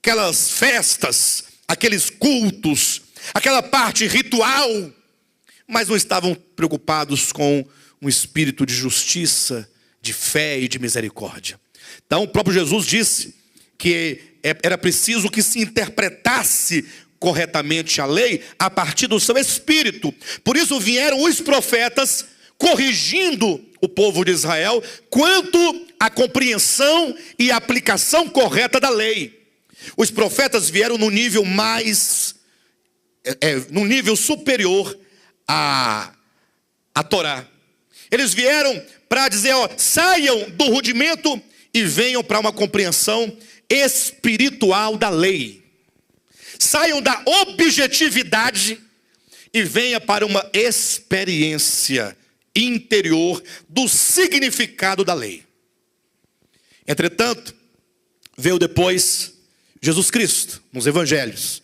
aquelas festas, aqueles cultos, aquela parte ritual, mas não estavam preocupados com um espírito de justiça, de fé e de misericórdia. Então o próprio Jesus disse que era preciso que se interpretasse corretamente a lei a partir do seu espírito. Por isso vieram os profetas corrigindo o povo de Israel quanto à compreensão e aplicação correta da lei. Os profetas vieram no nível no nível superior à Torá. Eles vieram para dizer: saiam do rudimento e venham para uma compreensão espiritual da lei. Saiam da objetividade e venha para uma experiência interior do significado da lei. Entretanto, veio depois Jesus Cristo nos evangelhos.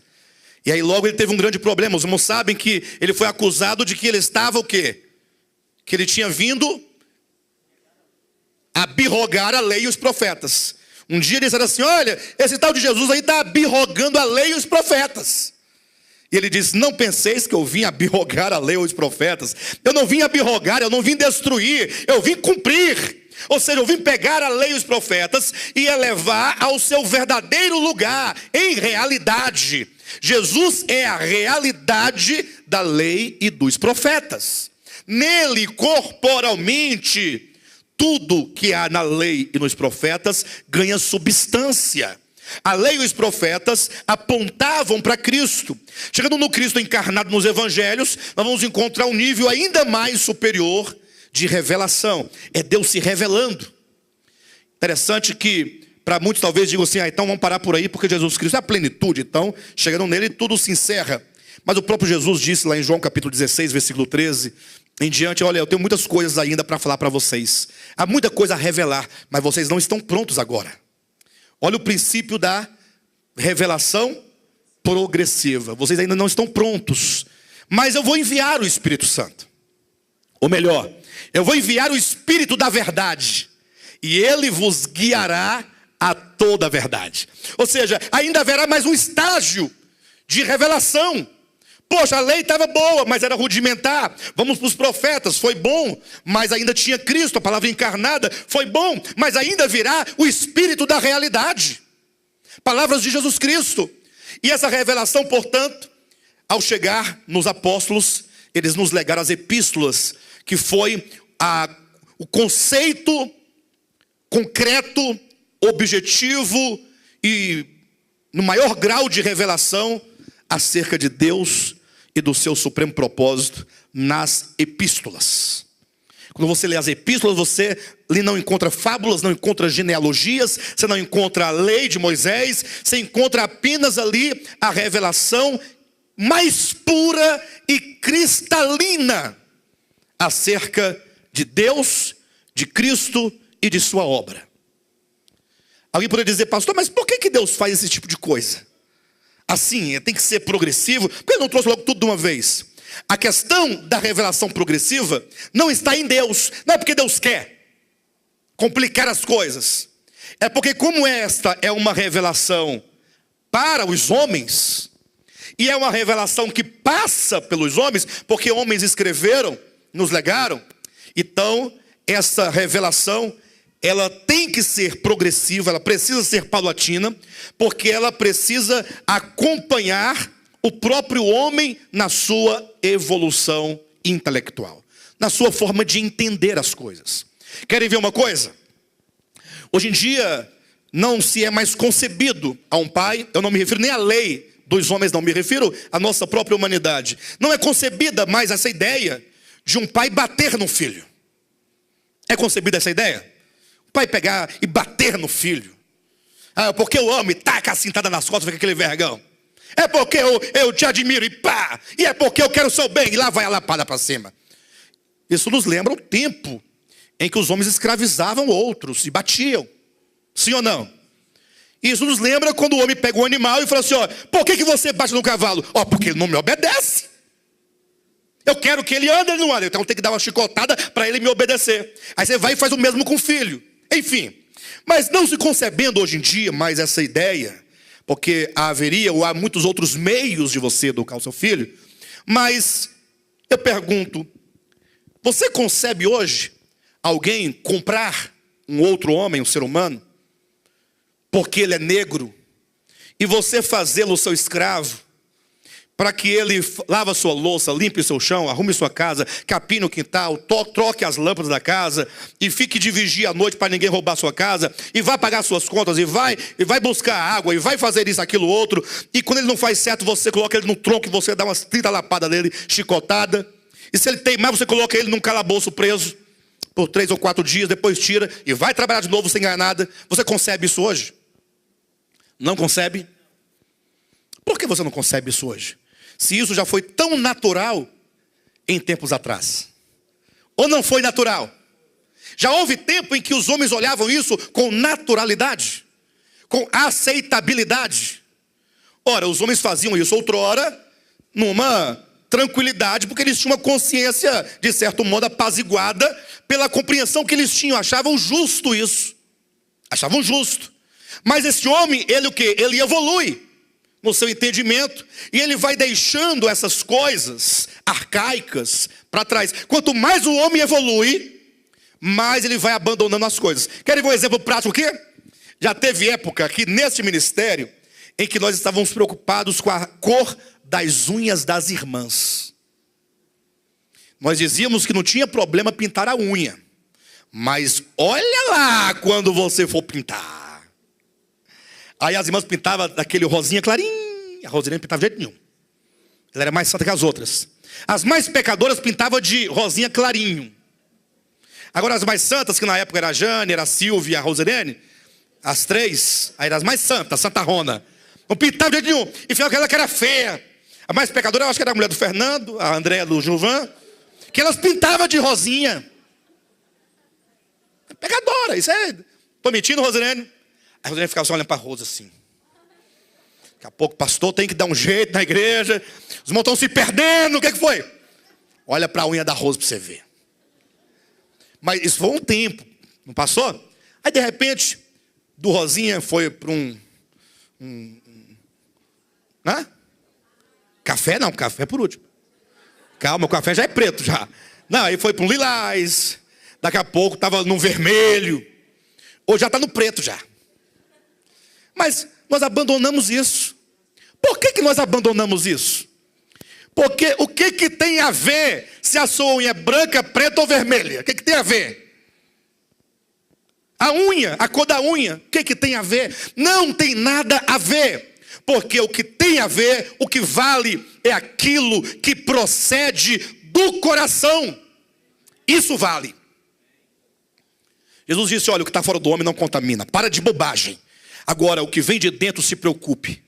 E aí logo ele teve um grande problema. Os irmãos sabem que ele foi acusado de que ele estava o quê? Que ele tinha vindo a abrogar a lei e os profetas. Um dia eles disseram assim: olha, esse tal de Jesus aí está abrogando a lei e os profetas. E ele disse: não penseis que eu vim abrogar a lei ou os profetas. Eu não vim abrogar, eu não vim destruir, eu vim cumprir. Ou seja, eu vim pegar a lei e os profetas e elevar ao seu verdadeiro lugar, em realidade. Jesus é a realidade da lei e dos profetas. Nele, corporalmente, tudo que há na lei e nos profetas ganha substância. A lei e os profetas apontavam para Cristo. Chegando no Cristo encarnado nos evangelhos, nós vamos encontrar um nível ainda mais superior de revelação. É Deus se revelando. Interessante que para muitos talvez digam assim: então vamos parar por aí, porque Jesus Cristo é a plenitude. Então, chegando nele, tudo se encerra. Mas o próprio Jesus disse lá em João capítulo 16, versículo 13 em diante: olha, eu tenho muitas coisas ainda para falar para vocês. Há muita coisa a revelar, mas vocês não estão prontos agora. Olha o princípio da revelação progressiva. Vocês ainda não estão prontos, mas eu vou enviar o Espírito Santo. Ou melhor, eu vou enviar o Espírito da verdade, e ele vos guiará a toda a verdade. Ou seja, ainda haverá mais um estágio de revelação. Poxa, a lei estava boa, mas era rudimentar. Vamos para os profetas, foi bom, mas ainda tinha Cristo, a palavra encarnada, foi bom, mas ainda virá o Espírito da realidade. Palavras de Jesus Cristo. E essa revelação, portanto, ao chegar nos apóstolos, eles nos legaram as epístolas, que foi o conceito concreto, objetivo e no maior grau de revelação acerca de Deus e do seu supremo propósito nas epístolas. Quando você lê as epístolas, você ali não encontra fábulas, não encontra genealogias, você não encontra a lei de Moisés, você encontra apenas ali a revelação mais pura e cristalina acerca de Deus, de Cristo e de sua obra. Alguém poderia dizer: pastor, mas por que Deus faz esse tipo de coisa? Assim, tem que ser progressivo. Por que ele não trouxe logo tudo de uma vez? A questão da revelação progressiva não está em Deus. Não é porque Deus quer complicar as coisas. É porque como esta é uma revelação para os homens, e é uma revelação que passa pelos homens, porque homens escreveram, nos legaram. Então, essa revelação, ela tem que ser progressiva, ela precisa ser paulatina, porque ela precisa acompanhar o próprio homem na sua evolução intelectual, na sua forma de entender as coisas. Querem ver uma coisa? Hoje em dia, não se é mais concebido a um pai, eu não me refiro nem à lei dos homens, não, me refiro à nossa própria humanidade. Não é concebida mais essa ideia de um pai bater no filho. É concebida essa ideia? O pai pegar e bater no filho. Ah, porque eu amo e taca a cintada nas costas, fica aquele vergão. É porque eu te admiro e pá. E é porque eu quero o seu bem, e lá vai a lapada para cima. Isso nos lembra o tempo em que os homens escravizavam outros e batiam. Sim ou não? Isso nos lembra quando o homem pega um animal e fala assim, ó, por que você bate no cavalo? Ó, porque ele não me obedece. Eu quero que ele ande, ele não anda, então tem que dar uma chicotada para ele me obedecer. Aí você vai e faz o mesmo com o filho. Enfim, mas não se concebendo hoje em dia mais essa ideia, porque haveria ou há muitos outros meios de você educar o seu filho. Mas eu pergunto, você concebe hoje alguém comprar um outro homem, um ser humano, porque ele é negro, e você fazê-lo seu escravo, para que ele lave a sua louça, limpe o seu chão, arrume sua casa, capine o quintal, troque as lâmpadas da casa, e fique de vigia à noite para ninguém roubar a sua casa, e vai pagar suas contas, e vai buscar água, e vai fazer isso, aquilo, outro, e quando ele não faz certo, você coloca ele no tronco, e você dá umas 30 lapadas nele, chicotada, e se ele teimar, você coloca ele num calabouço preso, por 3 ou 4 dias, depois tira, e vai trabalhar de novo sem ganhar nada. Você concebe isso hoje? Não concebe? Por que você não concebe isso hoje? Se isso já foi tão natural em tempos atrás. Ou não foi natural? Já houve tempo em que os homens olhavam isso com naturalidade, com aceitabilidade. Ora, os homens faziam isso outrora numa tranquilidade, porque eles tinham uma consciência, de certo modo, apaziguada pela compreensão que eles tinham. Achavam justo isso. Achavam justo. Mas esse homem, ele o quê? Ele evolui no seu entendimento, e ele vai deixando essas coisas arcaicas para trás. Quanto mais o homem evolui, mais ele vai abandonando as coisas. Querem ver um exemplo prático aqui? Já teve época aqui neste ministério em que nós estávamos preocupados com a cor das unhas das irmãs. Nós dizíamos que não tinha problema pintar a unha, mas olha lá quando você for pintar. Aí as irmãs pintavam daquele rosinha clarinho, a Rosinha não pintava de jeito nenhum. Ela era mais santa que as outras. As mais pecadoras pintavam de rosinha clarinho. Agora as mais santas, que na época era a Jane, era a Silvia e a Rosilene, as três, aí eram as mais santas, Santa Rona, não pintavam de jeito nenhum. E ficava aquela que era feia. A mais pecadora, eu acho que era a mulher do Fernando, a Andréa do Gilvan, que elas pintavam de rosinha. Pecadora, isso é... Tô mentindo, Rosilene? A Rosilene ficava só olhando para a Rosa assim. Daqui a pouco o pastor tem que dar um jeito na igreja. Os irmãos estão se perdendo, o que foi? Olha para a unha da Rosa para você ver. Mas isso foi um tempo, não passou? Aí de repente, do rosinha foi para hã? Café não, café por último. Calma, o café já é preto já. Não, aí foi para um lilás. Daqui a pouco estava no vermelho. Hoje já está no preto já. Mas nós abandonamos isso. Por que nós abandonamos isso? Porque o que tem a ver se a sua unha é branca, preta ou vermelha? O que tem a ver? A unha, a cor da unha, o que tem a ver? Não tem nada a ver. Porque o que tem a ver, o que vale é aquilo que procede do coração. Isso vale. Jesus disse, olha, o que está fora do homem não contamina. Para de bobagem. Agora, o que vem de dentro, se preocupe.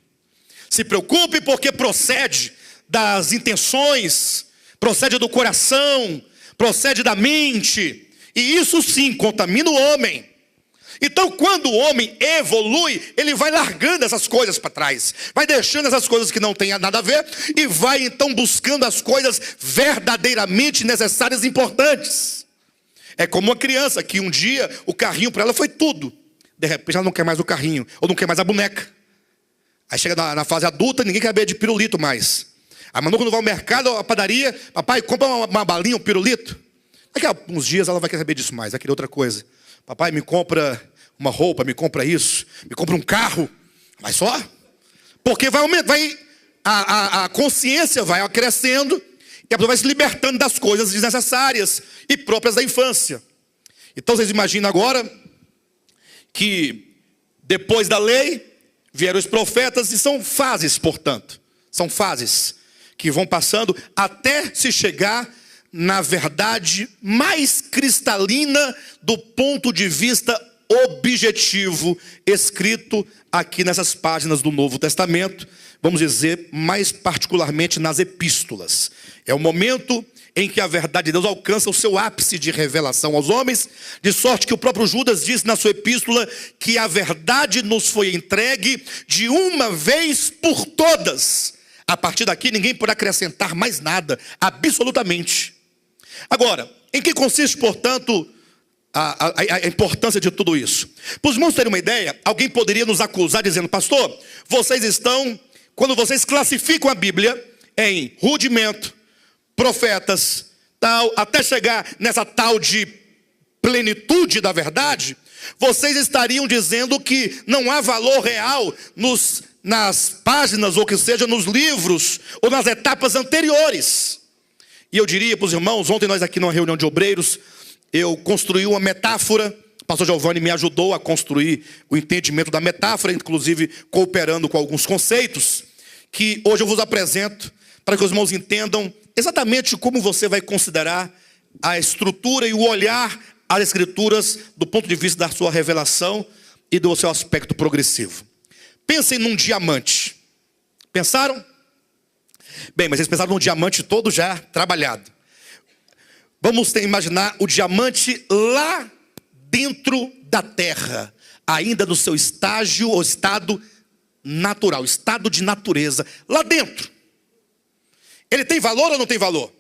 Se preocupe porque procede das intenções, procede do coração, procede da mente. E isso sim, contamina o homem. Então, quando o homem evolui, ele vai largando essas coisas para trás. Vai deixando essas coisas que não têm nada a ver. E vai então buscando as coisas verdadeiramente necessárias e importantes. É como uma criança que um dia o carrinho para ela foi tudo. De repente ela não quer mais o carrinho, ou não quer mais a boneca. Aí chega na fase adulta, ninguém quer saber de pirulito mais. A Manu, quando vai ao mercado, à padaria, papai, compra uma balinha, um pirulito. Daqui a uns dias ela vai querer saber disso mais, vai querer outra coisa. Papai, me compra uma roupa, me compra isso, me compra um carro. Mas só? Porque vai aumentar, a consciência vai crescendo e a pessoa vai se libertando das coisas desnecessárias e próprias da infância. Então vocês imaginam agora que depois da lei vieram os profetas, e são fases, portanto. São fases que vão passando até se chegar na verdade mais cristalina do ponto de vista objetivo, escrito aqui nessas páginas do Novo Testamento, vamos dizer, mais particularmente nas epístolas. É o momento em que a verdade de Deus alcança o seu ápice de revelação aos homens, de sorte que o próprio Judas disse na sua epístola que a verdade nos foi entregue de uma vez por todas. A partir daqui ninguém pode acrescentar mais nada, absolutamente. Agora, em que consiste, portanto, a importância de tudo isso? Para os irmãos terem uma ideia, alguém poderia nos acusar dizendo: pastor, vocês estão, quando vocês classificam a Bíblia em rudimento, profetas, tal, até chegar nessa tal de plenitude da verdade, vocês estariam dizendo que não há valor real nas páginas, ou que seja, nos livros, ou nas etapas anteriores. E eu diria para os irmãos, ontem nós aqui numa reunião de obreiros, eu construí uma metáfora, o pastor Giovanni me ajudou a construir o entendimento da metáfora, inclusive cooperando com alguns conceitos, que hoje eu vos apresento, para que os irmãos entendam exatamente como você vai considerar a estrutura e o olhar às Escrituras do ponto de vista da sua revelação e do seu aspecto progressivo. Pensem num diamante. Pensaram? Bem, mas eles pensaram num diamante todo já trabalhado. Vamos imaginar o diamante lá dentro da terra, ainda no seu estágio ou estado natural, estado de natureza, lá dentro. Ele tem valor ou não tem valor?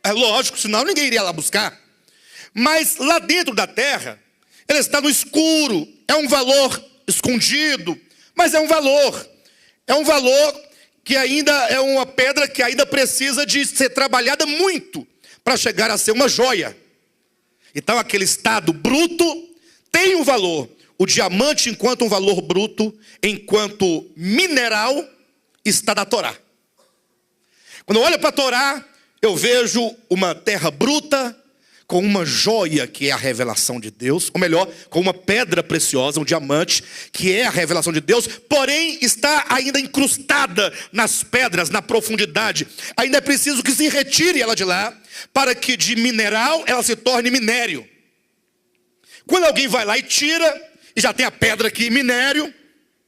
É lógico, senão ninguém iria lá buscar. Mas lá dentro da terra, ele está no escuro, é um valor escondido, mas é um valor. É um valor que ainda é uma pedra que ainda precisa de ser trabalhada muito para chegar a ser uma joia. Então aquele estado bruto tem um valor. O diamante, enquanto um valor bruto, enquanto mineral, está na Torá. Quando eu olho para a Torá, eu vejo uma terra bruta com uma joia que é a revelação de Deus, ou melhor, com uma pedra preciosa, um diamante, que é a revelação de Deus, porém está ainda incrustada nas pedras, na profundidade. Ainda é preciso que se retire ela de lá, para que de mineral ela se torne minério. Quando alguém vai lá e tira, e já tem a pedra aqui, minério,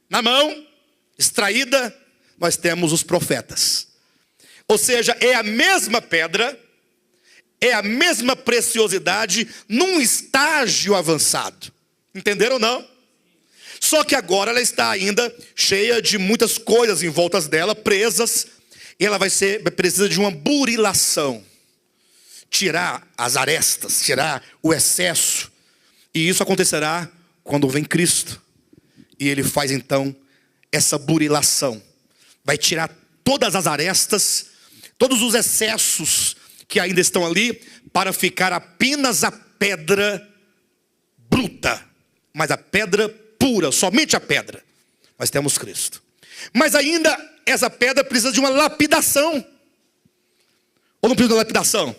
na mão, extraída, nós temos os profetas. Ou seja, é a mesma pedra, é a mesma preciosidade num estágio avançado. Entenderam ou não? Só que agora ela está ainda cheia de muitas coisas em volta dela, presas, e ela precisa de uma burilação. Tirar as arestas, tirar o excesso. E isso acontecerá quando vem Cristo. E ele faz então essa burilação. Vai tirar todas as arestas, todos os excessos que ainda estão ali, para ficar apenas a pedra bruta, mas a pedra pura, somente a pedra. Nós temos Cristo. Mas ainda essa pedra precisa de uma lapidação. Ou não precisa de uma lapidação?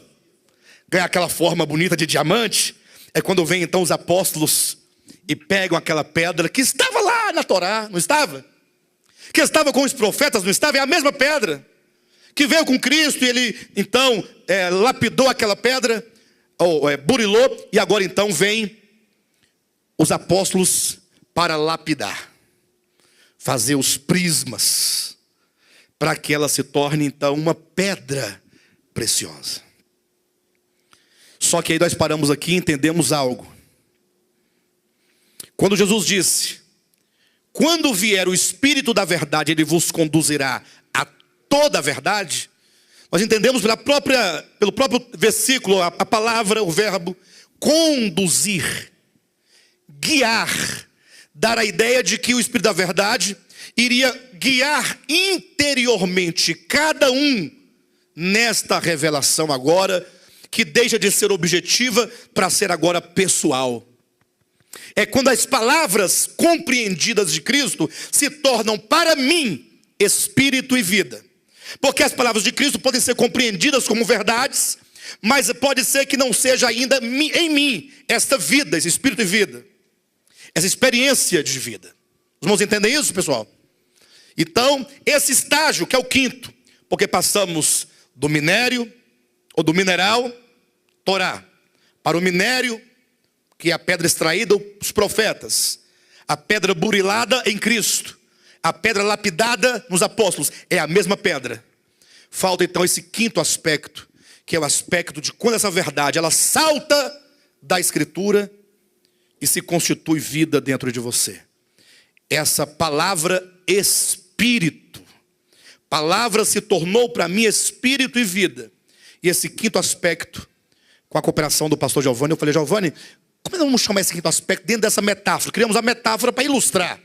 Ganhar aquela forma bonita de diamante. É quando vem então os apóstolos e pegam aquela pedra que estava lá na Torá, não estava? Que estava com os profetas, não estava? É a mesma pedra que veio com Cristo, e ele então lapidou aquela pedra, ou burilou, e agora então vem os apóstolos para lapidar, fazer os prismas, para que ela se torne então uma pedra preciosa. Só que aí nós paramos aqui e entendemos algo. Quando Jesus disse: quando vier o Espírito da verdade, ele vos conduzirá a toda a verdade, nós entendemos pelo próprio versículo, a palavra, o verbo conduzir, guiar, dar a ideia de que o Espírito da verdade iria guiar interiormente cada um nesta revelação agora, que deixa de ser objetiva para ser agora pessoal. É quando as palavras compreendidas de Cristo se tornam para mim espírito e vida. Porque as palavras de Cristo podem ser compreendidas como verdades, mas pode ser que não seja ainda em mim esta vida, esse espírito e vida, essa experiência de vida. Os irmãos entendem isso, pessoal? Então, esse estágio que é o quinto, porque passamos do minério, ou do mineral, Torá, para o minério, que é a pedra extraída, os profetas, a pedra burilada em Cristo, a pedra lapidada nos apóstolos, é a mesma pedra. Falta então esse quinto aspecto, que é o aspecto de quando essa verdade, ela salta da Escritura e se constitui vida dentro de você. Essa palavra Espírito, palavra se tornou para mim Espírito e vida. E esse quinto aspecto, com a cooperação do pastor Giovanni, eu falei: Giovanni, como nós vamos chamar esse quinto aspecto dentro dessa metáfora? Criamos a metáfora para ilustrar,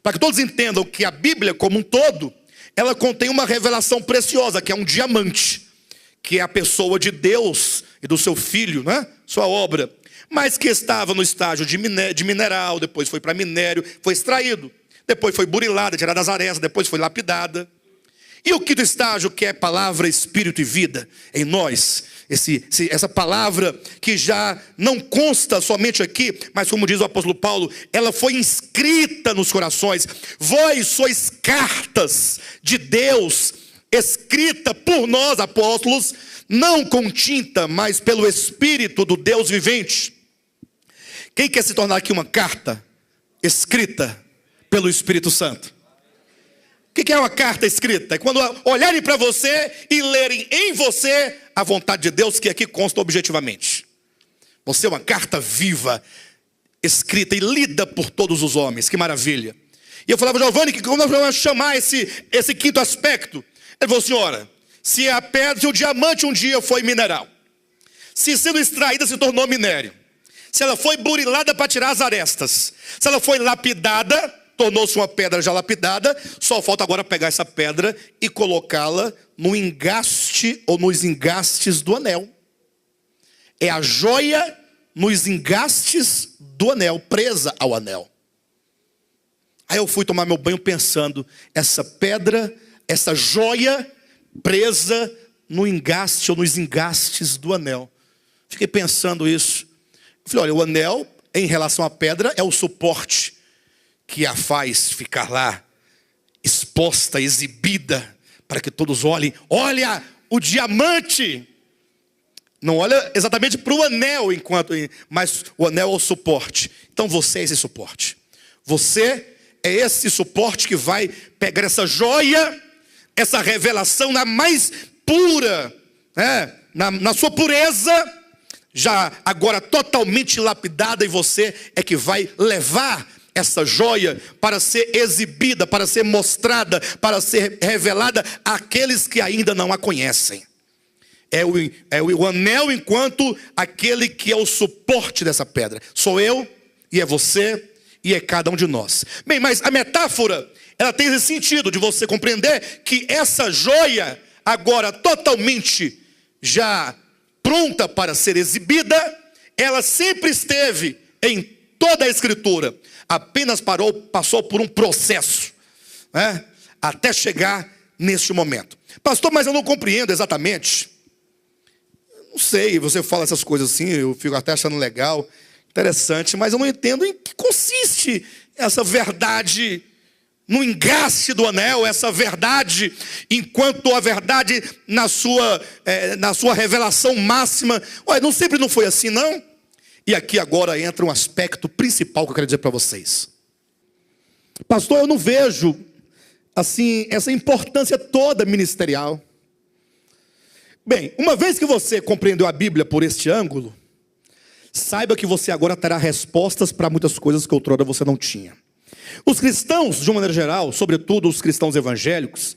para que todos entendam que a Bíblia como um todo, ela contém uma revelação preciosa, que é um diamante, que é a pessoa de Deus e do seu Filho, né? Sua obra, mas que estava no estágio de mineral, depois foi para minério, foi extraído, depois foi burilada, tirada das arestas, depois foi lapidada. E o quinto estágio, que é palavra, espírito e vida em nós, essa palavra que já não consta somente aqui, mas como diz o apóstolo Paulo, ela foi inscrita nos corações. Vós sois cartas de Deus, escrita por nós apóstolos, não com tinta, mas pelo Espírito do Deus vivente. Quem quer se tornar aqui uma carta escrita pelo Espírito Santo? O que é uma carta escrita? É quando olharem para você e lerem em você a vontade de Deus, que aqui consta objetivamente. Você é uma carta viva, escrita e lida por todos os homens. Que maravilha. E eu falava: Giovanni, como nós vamos chamar esse quinto aspecto? Ele falou: senhora, se a pedra, se o diamante um dia foi mineral, se sendo extraída se tornou minério, se ela foi burilada para tirar as arestas, se ela foi lapidada, tornou-se uma pedra já lapidada, só falta agora pegar essa pedra e colocá-la no engaste ou nos engastes do anel. É a joia nos engastes do anel, presa ao anel. Aí eu fui tomar meu banho pensando, essa pedra, essa joia presa no engaste ou nos engastes do anel. Fiquei pensando isso. Falei: olha, o anel em relação à pedra é o suporte que a faz ficar lá, exposta, exibida, para que todos olhem. Olha o diamante. Não olha exatamente para o anel, mas o anel é o suporte. Então você é esse suporte. Você é esse suporte que vai pegar essa joia, essa revelação na mais pura, na sua pureza, já agora totalmente lapidada, e você é que vai levar essa joia para ser exibida, para ser mostrada, para ser revelada àqueles que ainda não a conhecem. É o anel enquanto aquele que é o suporte dessa pedra. Sou eu, e é você, e é cada um de nós. Bem, mas a metáfora, ela tem esse sentido de você compreender que essa joia, agora totalmente já pronta para ser exibida, ela sempre esteve em toda a Escritura. Apenas passou por um processo, até chegar neste momento. Pastor, mas eu não compreendo exatamente. Não sei, você fala essas coisas assim, eu fico até achando legal, interessante, mas eu não entendo em que consiste essa verdade no engaste do anel, essa verdade, enquanto a verdade na sua revelação máxima. Olha, não sempre não foi assim, não? E aqui agora entra um aspecto principal que eu quero dizer para vocês. Pastor, eu não vejo assim essa importância toda ministerial. Bem, uma vez que você compreendeu a Bíblia por este ângulo, saiba que você agora terá respostas para muitas coisas que outrora você não tinha. Os cristãos, de uma maneira geral, sobretudo os cristãos evangélicos,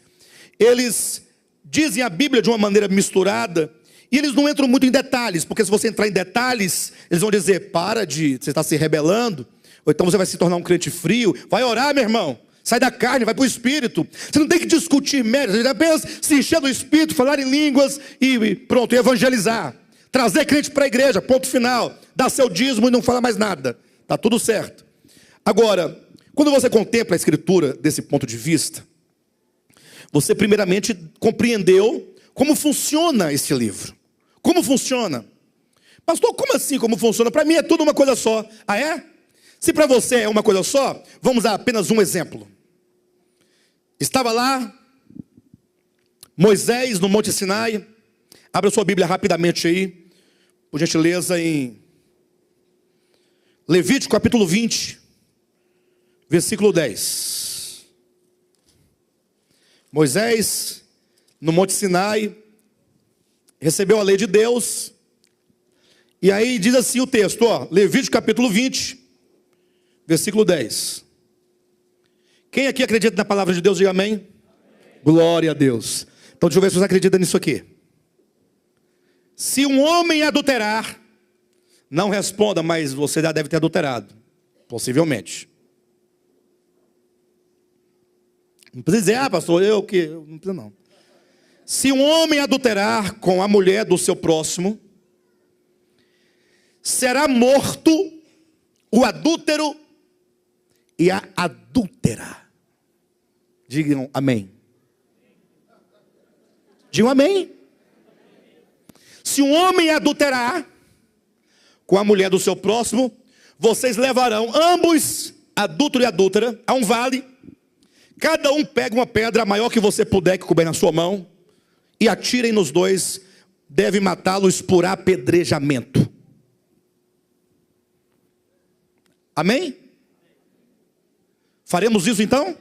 eles dizem a Bíblia de uma maneira misturada, e eles não entram muito em detalhes, porque se você entrar em detalhes, eles vão dizer: para de, você está se rebelando, ou então você vai se tornar um crente frio. Vai orar, meu irmão, Sai da carne, vai para o Espírito. Você não tem que discutir méritos, apenas se encher do Espírito, falar em línguas e pronto, e evangelizar. Trazer crente para a igreja, ponto final. Dar seu dízimo e não falar mais nada. Está tudo certo. Agora, quando você contempla a Escritura desse ponto de vista, você primeiramente compreendeu como funciona esse livro. Como funciona? Pastor, como assim como funciona? Para mim é tudo uma coisa só. Ah, é? Se para você é uma coisa só, vamos a apenas um exemplo. Estava lá Moisés no Monte Sinai. Abra sua Bíblia rapidamente aí, por gentileza, em Levítico capítulo 20, versículo 10. Moisés no Monte Sinai recebeu a lei de Deus. E aí diz assim o texto, ó, Levítico capítulo 20, versículo 10. Quem aqui acredita na palavra de Deus, diga amém. Amém. Glória a Deus. Então deixa eu ver se você acredita nisso aqui. Se um homem adulterar, não responda, mas você já deve ter adulterado. Possivelmente. Não precisa dizer, pastor, eu que... Não precisa não. Se um homem adulterar com a mulher do seu próximo, será morto o adúltero e a adúltera. Digam amém. Digam amém. Se um homem adulterar com a mulher do seu próximo, vocês levarão ambos, adúltero e adúltera, a um vale. Cada um pega uma pedra maior que você puder, que couber na sua mão, e atirem nos dois. Deve matá-los por apedrejamento. Amém? Faremos isso então?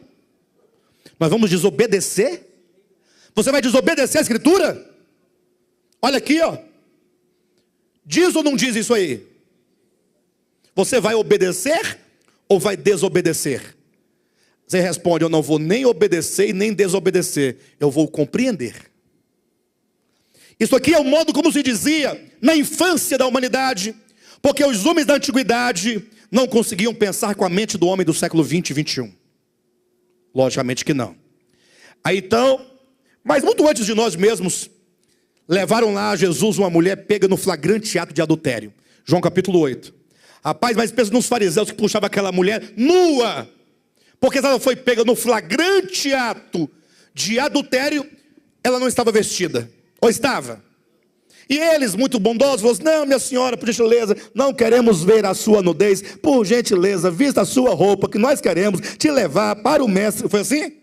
Nós vamos desobedecer? Você vai desobedecer a Escritura? Olha aqui, ó. Diz ou não diz isso aí? Você vai obedecer ou vai desobedecer? Você responde, eu não vou nem obedecer e nem desobedecer. Eu vou compreender. Isso aqui é o modo como se dizia na infância da humanidade. Porque os homens da antiguidade não conseguiam pensar com a mente do homem do século 20 e 21. Logicamente que não. Aí então, mas muito antes de nós mesmos, levaram lá a Jesus uma mulher pega no flagrante ato de adultério. João capítulo 8. Rapaz, mas pensa nos fariseus que puxavam aquela mulher nua. Porque ela foi pega no flagrante ato de adultério, ela não estava vestida. Ou estava? E eles, muito bondosos, falaram assim, não, minha senhora, por gentileza, não queremos ver a sua nudez. Por gentileza, vista a sua roupa, que nós queremos te levar para o mestre. Foi assim?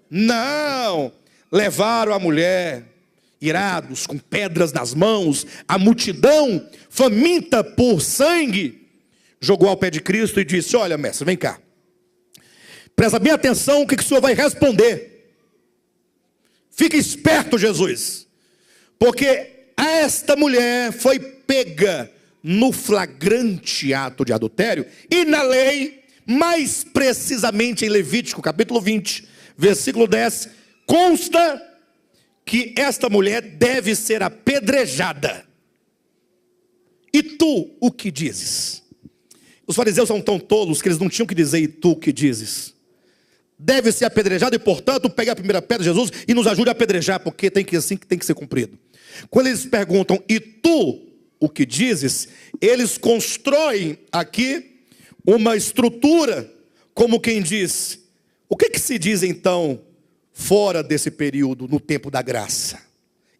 Não. Levaram a mulher, irados, com pedras nas mãos. A multidão, faminta por sangue, jogou ao pé de Cristo e disse, olha, mestre, vem cá. Presta bem atenção o que o senhor vai responder. Fique esperto, Jesus. Porque esta mulher foi pega no flagrante ato de adultério. E na lei, mais precisamente em Levítico, capítulo 20, versículo 10, consta que esta mulher deve ser apedrejada. E tu, o que dizes? Os fariseus são tão tolos que eles não tinham que dizer, e tu, o que dizes? Deve ser apedrejado e, portanto, pegue a primeira pedra de Jesus e nos ajude a apedrejar, porque tem que assim que tem que ser cumprido. Quando eles perguntam, e tu, o que dizes? Eles constroem aqui uma estrutura, como quem diz, o que se diz então, fora desse período, no tempo da graça?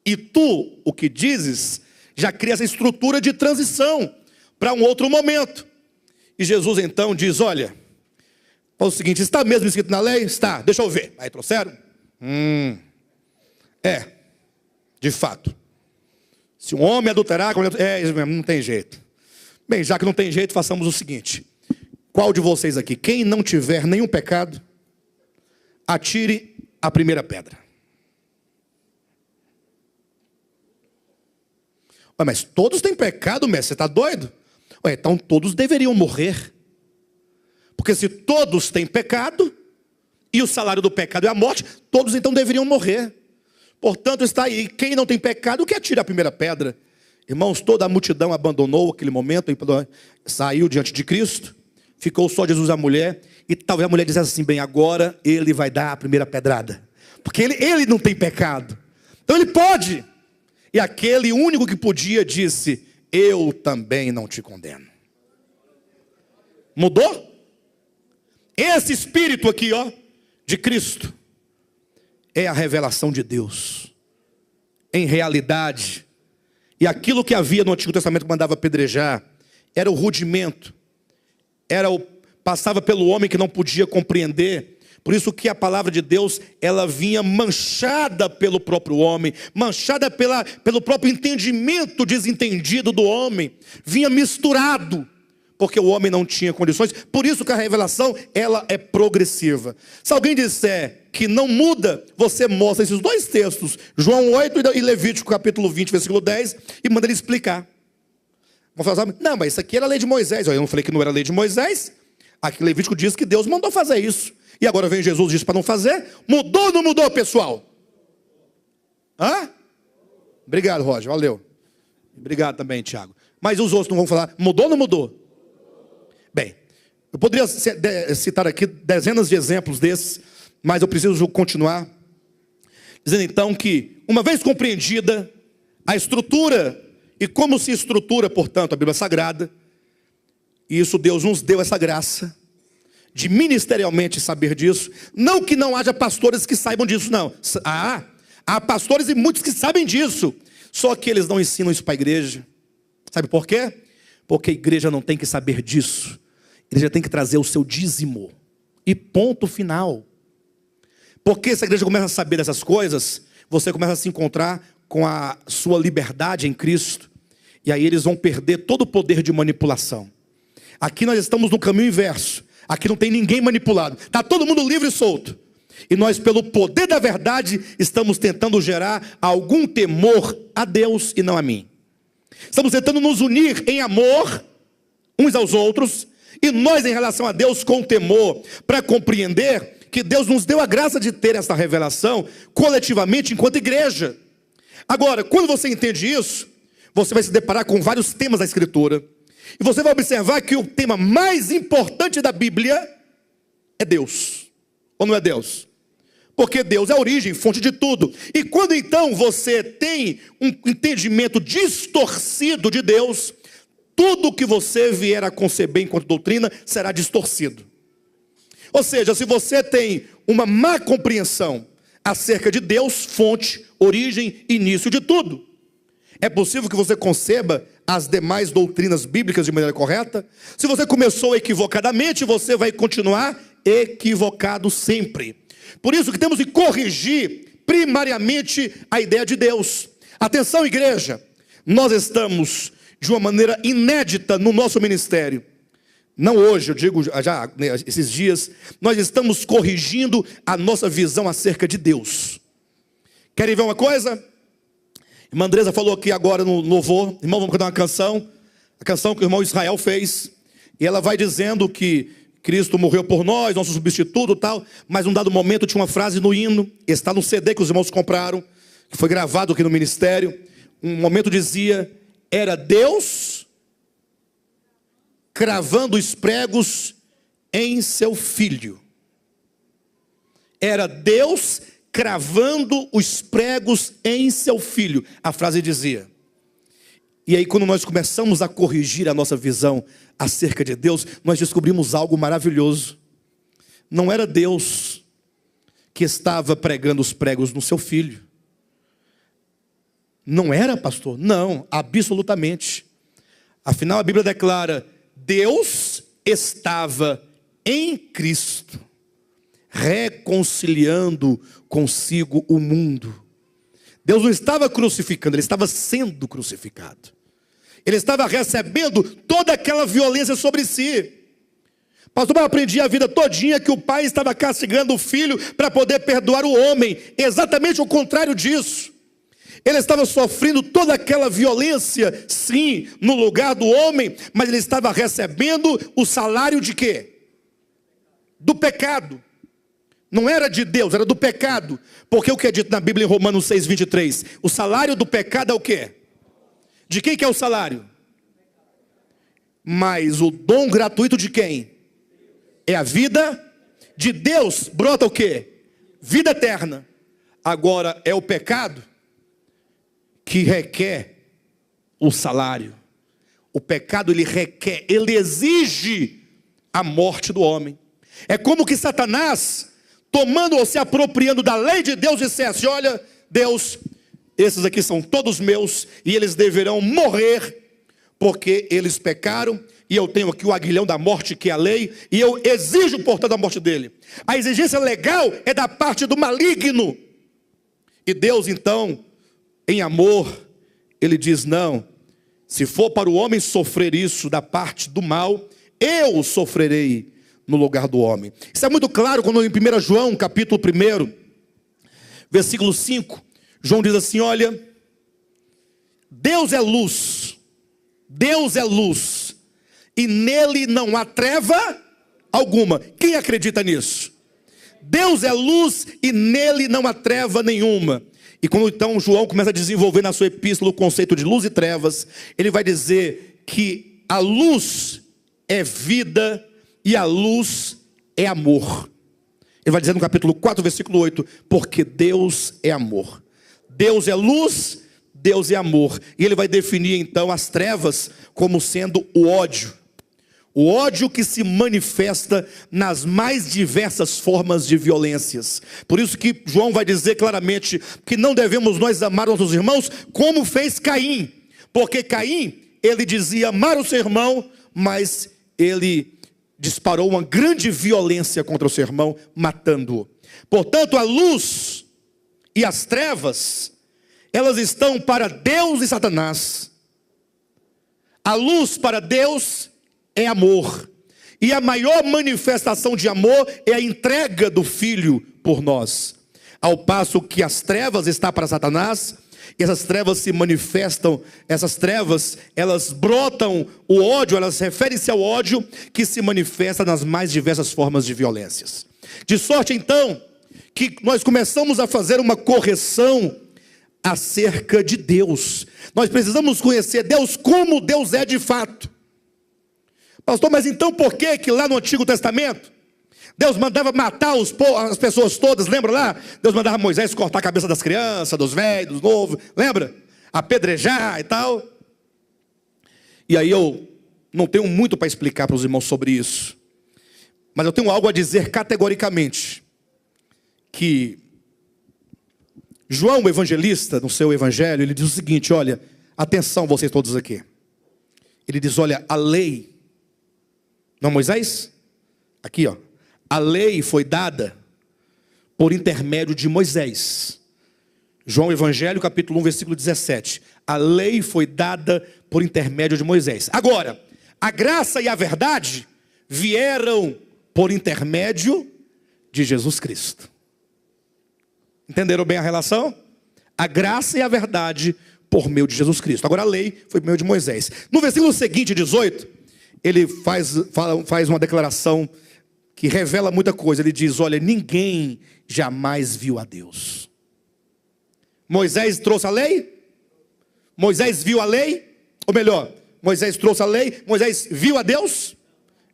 E tu, o que dizes, já cria essa estrutura de transição para um outro momento. E Jesus então diz, olha, é o seguinte, está mesmo escrito na lei? Está, deixa eu ver. Aí trouxeram? De fato. Se um homem adulterar, isso mesmo, não tem jeito. Bem, já que não tem jeito, façamos o seguinte. Qual de vocês aqui, quem não tiver nenhum pecado, atire a primeira pedra. Ué, mas todos têm pecado, mestre, você está doido? Ué, então todos deveriam morrer. Porque se todos têm pecado, e o salário do pecado é a morte, todos então deveriam morrer. Portanto, está aí, quem não tem pecado, que atira a primeira pedra. Irmãos, toda a multidão abandonou aquele momento, saiu diante de Cristo. ficou só Jesus e a mulher, e talvez a mulher dissesse assim, bem, agora ele vai dar a primeira pedrada, porque ele não tem pecado, então ele pode. E aquele único que podia disse, eu também não te condeno. Mudou? Esse espírito aqui, ó, de Cristo, é a revelação de Deus, em realidade. E aquilo que havia no Antigo Testamento que mandava apedrejar, era o rudimento, passava pelo homem que não podia compreender. Por isso que a palavra de Deus, ela vinha manchada pelo próprio homem, manchada pelo próprio entendimento desentendido do homem, vinha misturado, porque o homem não tinha condições. Por isso que a revelação, ela é progressiva. Se alguém disser que não muda, você mostra esses dois textos, João 8 e Levítico capítulo 20, versículo 10, e manda ele explicar. Vão falar, não, mas isso aqui era a lei de Moisés. Eu não falei que não era a lei de Moisés. Aqui Levítico diz que Deus mandou fazer isso. E agora vem Jesus e diz para não fazer. Mudou ou não mudou, pessoal? Hã? Obrigado, Roger, valeu. Obrigado também, Tiago. Mas os outros não vão falar, mudou ou não mudou? Bem, eu poderia citar aqui dezenas de exemplos desses, mas eu preciso continuar. Dizendo então que, uma vez compreendida a estrutura e como se estrutura, portanto, a Bíblia Sagrada, e isso Deus nos deu essa graça de ministerialmente saber disso. Não que não haja pastores que saibam disso, não. Há pastores e muitos que sabem disso, só que eles não ensinam isso para a igreja. Sabe por quê? Porque a igreja não tem que saber disso. A igreja tem que trazer o seu dízimo. E ponto final. Porque se a igreja começa a saber dessas coisas, você começa a se encontrar com a sua liberdade em Cristo. E aí eles vão perder todo o poder de manipulação. Aqui nós estamos no caminho inverso. Aqui não tem ninguém manipulado. Está todo mundo livre e solto. E nós, pelo poder da verdade, estamos tentando gerar algum temor a Deus e não a mim. Estamos tentando nos unir em amor uns aos outros. E nós em relação a Deus com temor. Para compreender que Deus nos deu a graça de ter essa revelação coletivamente enquanto igreja. Agora, quando você entende isso, você vai se deparar com vários temas da Escritura. E você vai observar que o tema mais importante da Bíblia é Deus. Ou não é Deus? Porque Deus é a origem, fonte de tudo. E quando então você tem um entendimento distorcido de Deus, tudo que você vier a conceber enquanto doutrina será distorcido. Ou seja, se você tem uma má compreensão acerca de Deus, fonte, origem, início de tudo, é possível que você conceba as demais doutrinas bíblicas de maneira correta. Se você começou equivocadamente, você vai continuar equivocado sempre. Por isso que temos que corrigir primariamente a ideia de Deus. Atenção, igreja, nós estamos de uma maneira inédita no nosso ministério. Não hoje, eu digo já esses dias, nós estamos corrigindo a nossa visão acerca de Deus. Querem ver uma coisa? A irmã Andresa falou aqui agora no louvor, irmão, vamos cantar uma canção, a canção que o irmão Israel fez, e ela vai dizendo que Cristo morreu por nós, nosso substituto e tal, mas num dado momento tinha uma frase no hino, está no CD que os irmãos compraram, que foi gravado aqui no ministério, um momento dizia, era Deus cravando os pregos em seu filho. Era Deus cravando os pregos em seu filho. A frase dizia. E aí quando nós começamos a corrigir a nossa visão acerca de Deus, nós descobrimos algo maravilhoso. Não era Deus que estava pregando os pregos no seu filho. Não era, pastor? Não, absolutamente. Afinal a Bíblia declara, Deus estava em Cristo, reconciliando consigo o mundo. Deus não estava crucificando, Ele estava sendo crucificado. Ele estava recebendo toda aquela violência sobre si. Pastor, eu aprendi a vida todinha que o pai estava castigando o filho para poder perdoar o homem. Exatamente o contrário disso. Ele estava sofrendo toda aquela violência, sim, no lugar do homem, mas ele estava recebendo o salário de quê? Do pecado. Não era de Deus, era do pecado. Porque o que é dito na Bíblia em Romanos 6:23? O salário do pecado é o quê? De quem que é o salário? Mas o dom gratuito de quem? é a vida de Deus. Brota o quê? Vida eterna. Agora é o pecado que requer o salário. O pecado ele requer, ele exige a morte do homem. É como que Satanás, tomando ou se apropriando da lei de Deus, dissesse: olha, Deus, esses aqui são todos meus e eles deverão morrer porque eles pecaram, e eu tenho aqui o aguilhão da morte, que é a lei, e eu exijo, portanto, a morte dele. A exigência legal é da parte do maligno. E Deus, então, em amor, ele diz: não, se for para o homem sofrer isso da parte do mal, eu sofrerei no lugar do homem. Isso é muito claro quando em 1 João, capítulo 1, versículo 5, João diz assim: olha, Deus é luz, Deus é luz, e nele não há treva alguma. Quem acredita nisso? Deus é luz e nele não há treva nenhuma. E quando então João começa a desenvolver na sua epístola o conceito de luz e trevas, ele vai dizer que a luz é vida e a luz é amor. Ele vai dizer no capítulo 4, versículo 8, porque Deus é amor. Deus é luz, Deus é amor. E ele vai definir então as trevas como sendo o ódio. O ódio que se manifesta nas mais diversas formas de violências. Por isso que João vai dizer claramente que não devemos nós amar nossos irmãos como fez Caim. Porque Caim, ele dizia amar o seu irmão, mas ele disparou uma grande violência contra o seu irmão, matando-o. Portanto, a luz e as trevas, elas estão para Deus e Satanás. A luz para Deus é amor. E a maior manifestação de amor é a entrega do Filho por nós. Ao passo que as trevas estão para Satanás, e essas trevas se manifestam, essas trevas, elas brotam o ódio, elas referem-se ao ódio que se manifesta nas mais diversas formas de violências. De sorte então, que nós começamos a fazer uma correção acerca de Deus. Nós precisamos conhecer Deus como Deus é de fato. Pastor, mas então por que lá no Antigo Testamento Deus mandava matar as pessoas todas? Lembra lá? Deus mandava Moisés cortar a cabeça das crianças, dos velhos, dos novos, lembra? Apedrejar e tal. E aí eu não tenho muito para explicar para os irmãos sobre isso, mas eu tenho algo a dizer categoricamente, que João, o evangelista, no seu evangelho, ele diz o seguinte: olha, atenção vocês todos aqui. Ele diz: olha, a lei, não Moisés? Aqui ó, a lei foi dada por intermédio de Moisés. João Evangelho, capítulo 1, versículo 17. A lei foi dada por intermédio de Moisés. Agora, a graça e a verdade vieram por intermédio de Jesus Cristo. Entenderam bem a relação? A graça e a verdade por meio de Jesus Cristo. Agora a lei foi por meio de Moisés. No versículo seguinte, 18, ele faz uma declaração que revela muita coisa. Ele diz: olha, ninguém jamais viu a Deus. Moisés trouxe a lei? Moisés viu a lei? Ou melhor, Moisés trouxe a lei? Moisés viu a Deus?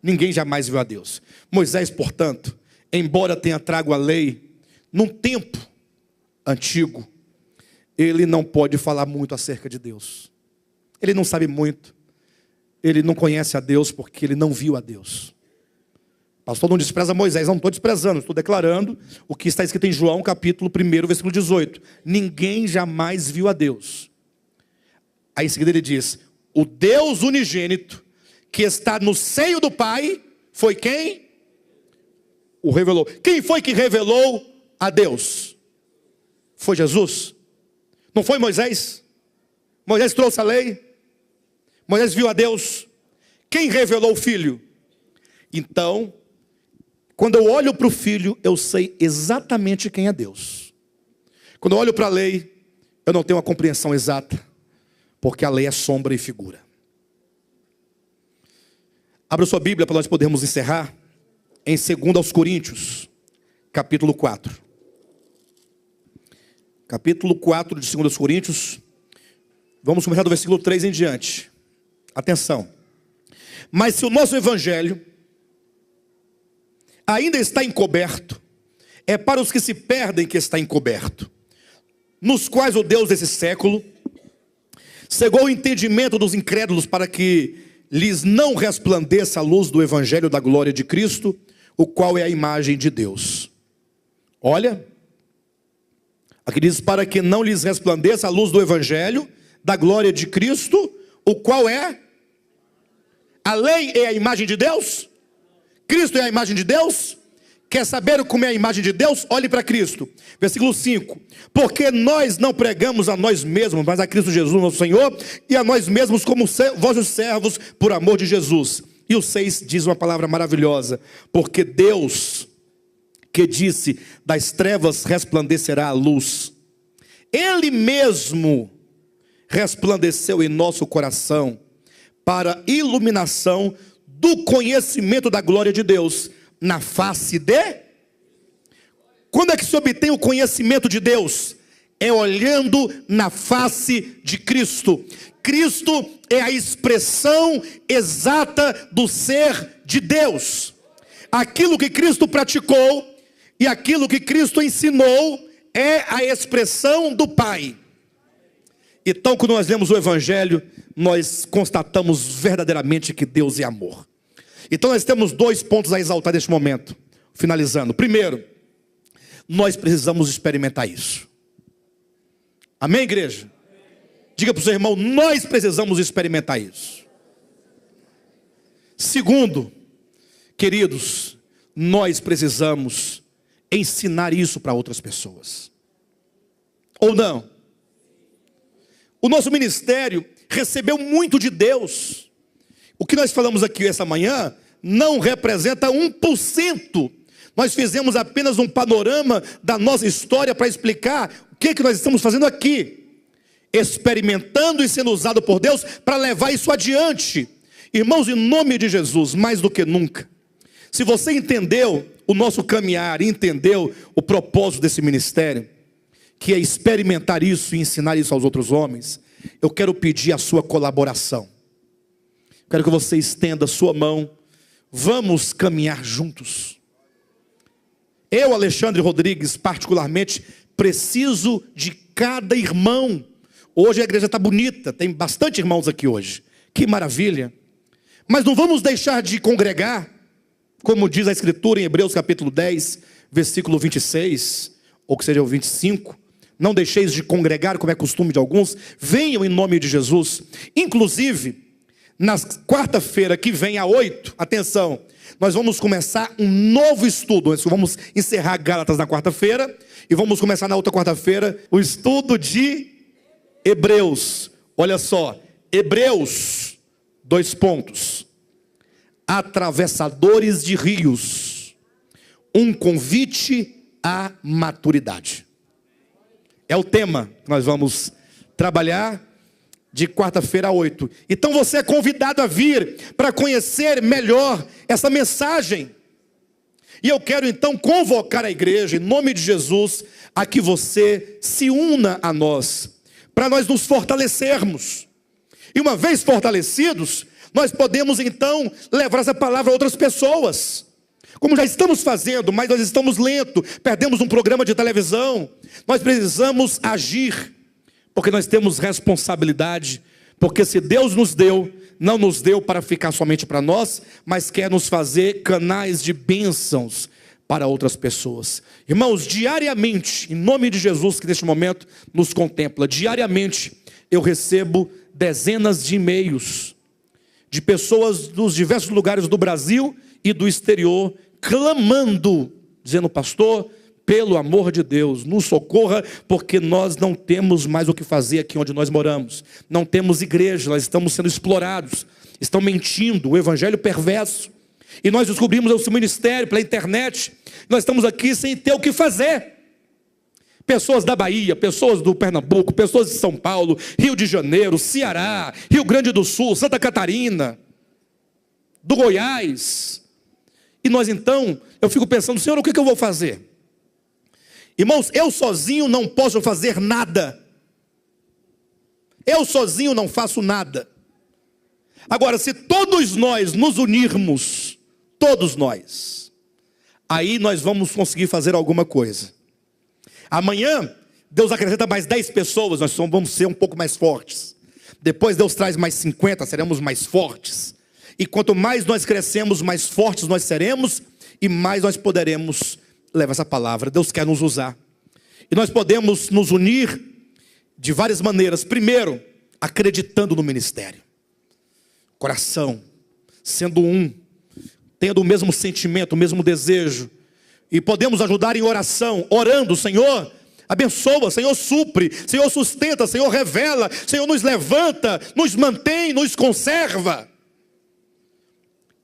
Ninguém jamais viu a Deus. Moisés, portanto, embora tenha trago a lei num tempo antigo, ele não pode falar muito acerca de Deus. Ele não sabe muito. Ele não conhece a Deus porque ele não viu a Deus. Pastor, não despreza Moisés. Não estou desprezando, estou declarando o que está escrito em João, capítulo 1, versículo 18. Ninguém jamais viu a Deus. Aí em seguida ele diz: o Deus unigênito, que está no seio do Pai, foi quem? O revelou. Quem foi que revelou a Deus? Foi Jesus? Não foi Moisés? Moisés trouxe a lei? Moisés viu a Deus? Quem revelou o Filho? Então, quando eu olho para o Filho, eu sei exatamente quem é Deus. Quando eu olho para a lei, eu não tenho uma compreensão exata, porque a lei é sombra e figura. Abra sua Bíblia para nós podermos encerrar em 2 Coríntios, capítulo 4. Capítulo 4 de 2 Coríntios. Vamos começar do versículo 3 em diante. Atenção. Mas se o nosso evangelho ainda está encoberto. É para os que se perdem que está encoberto, nos quais o Deus desse século cegou o entendimento dos incrédulos, para que lhes não resplandeça a luz do evangelho da glória de Cristo, o qual é a imagem de Deus. Olha, aqui diz: para que não lhes resplandeça a luz do evangelho da glória de Cristo, o qual é? A lei é a imagem de Deus? Cristo é a imagem de Deus? Quer saber como é a imagem de Deus? Olhe para Cristo. Versículo 5. Porque nós não pregamos a nós mesmos, mas a Cristo Jesus, nosso Senhor, e a nós mesmos como vossos servos, por amor de Jesus. E o 6 diz uma palavra maravilhosa: porque Deus, que disse, das trevas resplandecerá a luz, Ele mesmo resplandeceu em nosso coração, para iluminação do conhecimento da glória de Deus, na face de... Quando é que se obtém o conhecimento de Deus? É olhando na face de Cristo. Cristo é a expressão exata do ser de Deus. Aquilo que Cristo praticou e aquilo que Cristo ensinou é a expressão do Pai. Então, quando nós lemos o Evangelho, nós constatamos verdadeiramente que Deus é amor. Então nós temos 2 pontos a exaltar neste momento, finalizando. Primeiro, nós precisamos experimentar isso. Amém, igreja? Diga para o seu irmão: nós precisamos experimentar isso. Segundo, queridos, nós precisamos ensinar isso para outras pessoas. Ou não? O nosso ministério recebeu muito de Deus. O que nós falamos aqui essa manhã não representa 1%. Nós fizemos apenas um panorama da nossa história para explicar o que nós estamos fazendo aqui. Experimentando e sendo usado por Deus para levar isso adiante. Irmãos, em nome de Jesus, mais do que nunca, se você entendeu o nosso caminhar, entendeu o propósito desse ministério, que é experimentar isso e ensinar isso aos outros homens, eu quero pedir a sua colaboração. Quero que você estenda a sua mão. Vamos caminhar juntos. Eu, Alexandre Rodrigues, particularmente, preciso de cada irmão. Hoje a igreja está bonita, tem bastante irmãos aqui hoje. Que maravilha. Mas não vamos deixar de congregar, como diz a Escritura em Hebreus capítulo 10, versículo 26, ou que seja o 25. Não deixeis de congregar, como é costume de alguns. Venham em nome de Jesus. Inclusive, na quarta-feira que vem, a 8, atenção, nós vamos começar um novo estudo. Nós vamos encerrar Gálatas na quarta-feira e vamos começar na outra quarta-feira o estudo de Hebreus. Olha só, Hebreus, 2 pontos. Atravessadores de rios, um convite à maturidade. É o tema que nós vamos trabalhar de quarta-feira a 8. Então você é convidado a vir para conhecer melhor essa mensagem. E eu quero então convocar a igreja, em nome de Jesus, a que você se una a nós, para nós nos fortalecermos. E uma vez fortalecidos, nós podemos então levar essa palavra a outras pessoas. Como já estamos fazendo, mas nós estamos lentos, perdemos um programa de televisão. Nós precisamos agir, porque nós temos responsabilidade. Porque se Deus nos deu, não nos deu para ficar somente para nós, mas quer nos fazer canais de bênçãos para outras pessoas. Irmãos, diariamente, em nome de Jesus que neste momento nos contempla, diariamente eu recebo dezenas de e-mails de pessoas dos diversos lugares do Brasil e do exterior, clamando, dizendo: pastor, pelo amor de Deus, nos socorra, porque nós não temos mais o que fazer aqui onde nós moramos. Não temos igreja, nós estamos sendo explorados, estão mentindo, o evangelho perverso. E nós descobrimos o seu ministério pela internet, nós estamos aqui sem ter o que fazer. Pessoas da Bahia, pessoas do Pernambuco, pessoas de São Paulo, Rio de Janeiro, Ceará, Rio Grande do Sul, Santa Catarina, do Goiás. E nós então, eu fico pensando: Senhor, o que eu vou fazer? Irmãos, eu sozinho não posso fazer nada. Eu sozinho não faço nada. Agora, se todos nós nos unirmos, todos nós, aí nós vamos conseguir fazer alguma coisa. Amanhã, Deus acrescenta mais 10 pessoas, nós vamos ser um pouco mais fortes. Depois Deus traz mais 50, seremos mais fortes. E quanto mais nós crescemos, mais fortes nós seremos e mais nós poderemos levar essa palavra. Deus quer nos usar. E nós podemos nos unir de várias maneiras. Primeiro, acreditando no ministério. Coração, sendo um, tendo o mesmo sentimento, o mesmo desejo. E podemos ajudar em oração, orando: Senhor, abençoa, Senhor, supre, Senhor, sustenta, Senhor, revela, Senhor, nos levanta, nos mantém, nos conserva.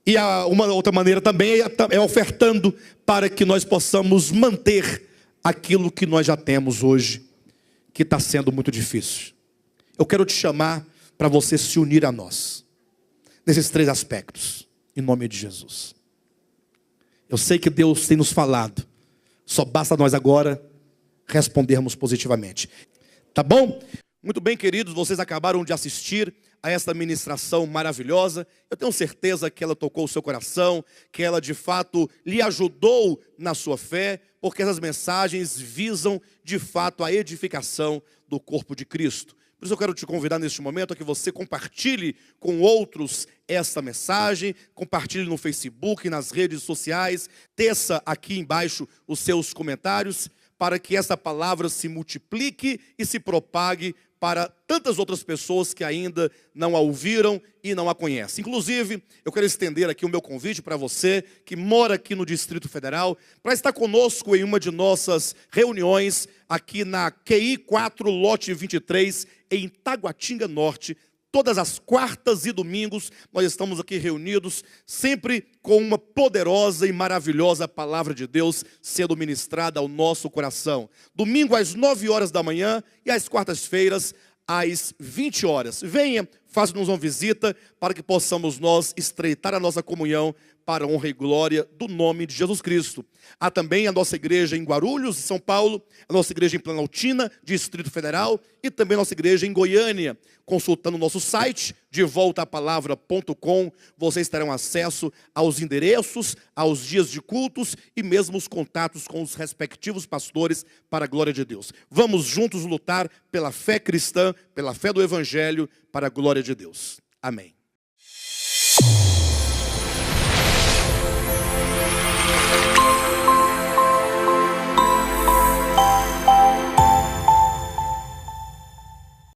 E uma outra maneira também é ofertando para que nós possamos manter aquilo que nós já temos hoje, que está sendo muito difícil. Eu quero te chamar para você se unir a nós, nesses 3 aspectos, em nome de Jesus. Eu sei que Deus tem nos falado, só basta nós agora respondermos positivamente. Tá bom? Muito bem, queridos, vocês acabaram de assistir a esta ministração maravilhosa. Eu tenho certeza que ela tocou o seu coração, que ela de fato lhe ajudou na sua fé, porque essas mensagens visam de fato a edificação do corpo de Cristo. Por isso eu quero te convidar neste momento a que você compartilhe com outros esta mensagem, compartilhe no Facebook, nas redes sociais, teça aqui embaixo os seus comentários, para que essa palavra se multiplique e se propague para tantas outras pessoas que ainda não a ouviram e não a conhecem. Inclusive, eu quero estender aqui o meu convite para você que mora aqui no Distrito Federal, para estar conosco em uma de nossas reuniões aqui na QI 4, lote 23, em Taguatinga Norte. Todas as quartas e domingos nós estamos aqui reunidos, sempre com uma poderosa e maravilhosa palavra de Deus sendo ministrada ao nosso coração. Domingo às 9 horas da manhã e às quartas-feiras às 20 horas. Venha, faça-nos uma visita para que possamos nós estreitar a nossa comunhão para a honra e glória do nome de Jesus Cristo. Há também a nossa igreja em Guarulhos, São Paulo, a nossa igreja em Planaltina, Distrito Federal, e também a nossa igreja em Goiânia. Consultando o nosso site, devoltapalavra.com, vocês terão acesso aos endereços, aos dias de cultos e mesmo os contatos com os respectivos pastores para a glória de Deus. Vamos juntos lutar pela fé cristã, pela fé do Evangelho, para a glória de Deus. Amém.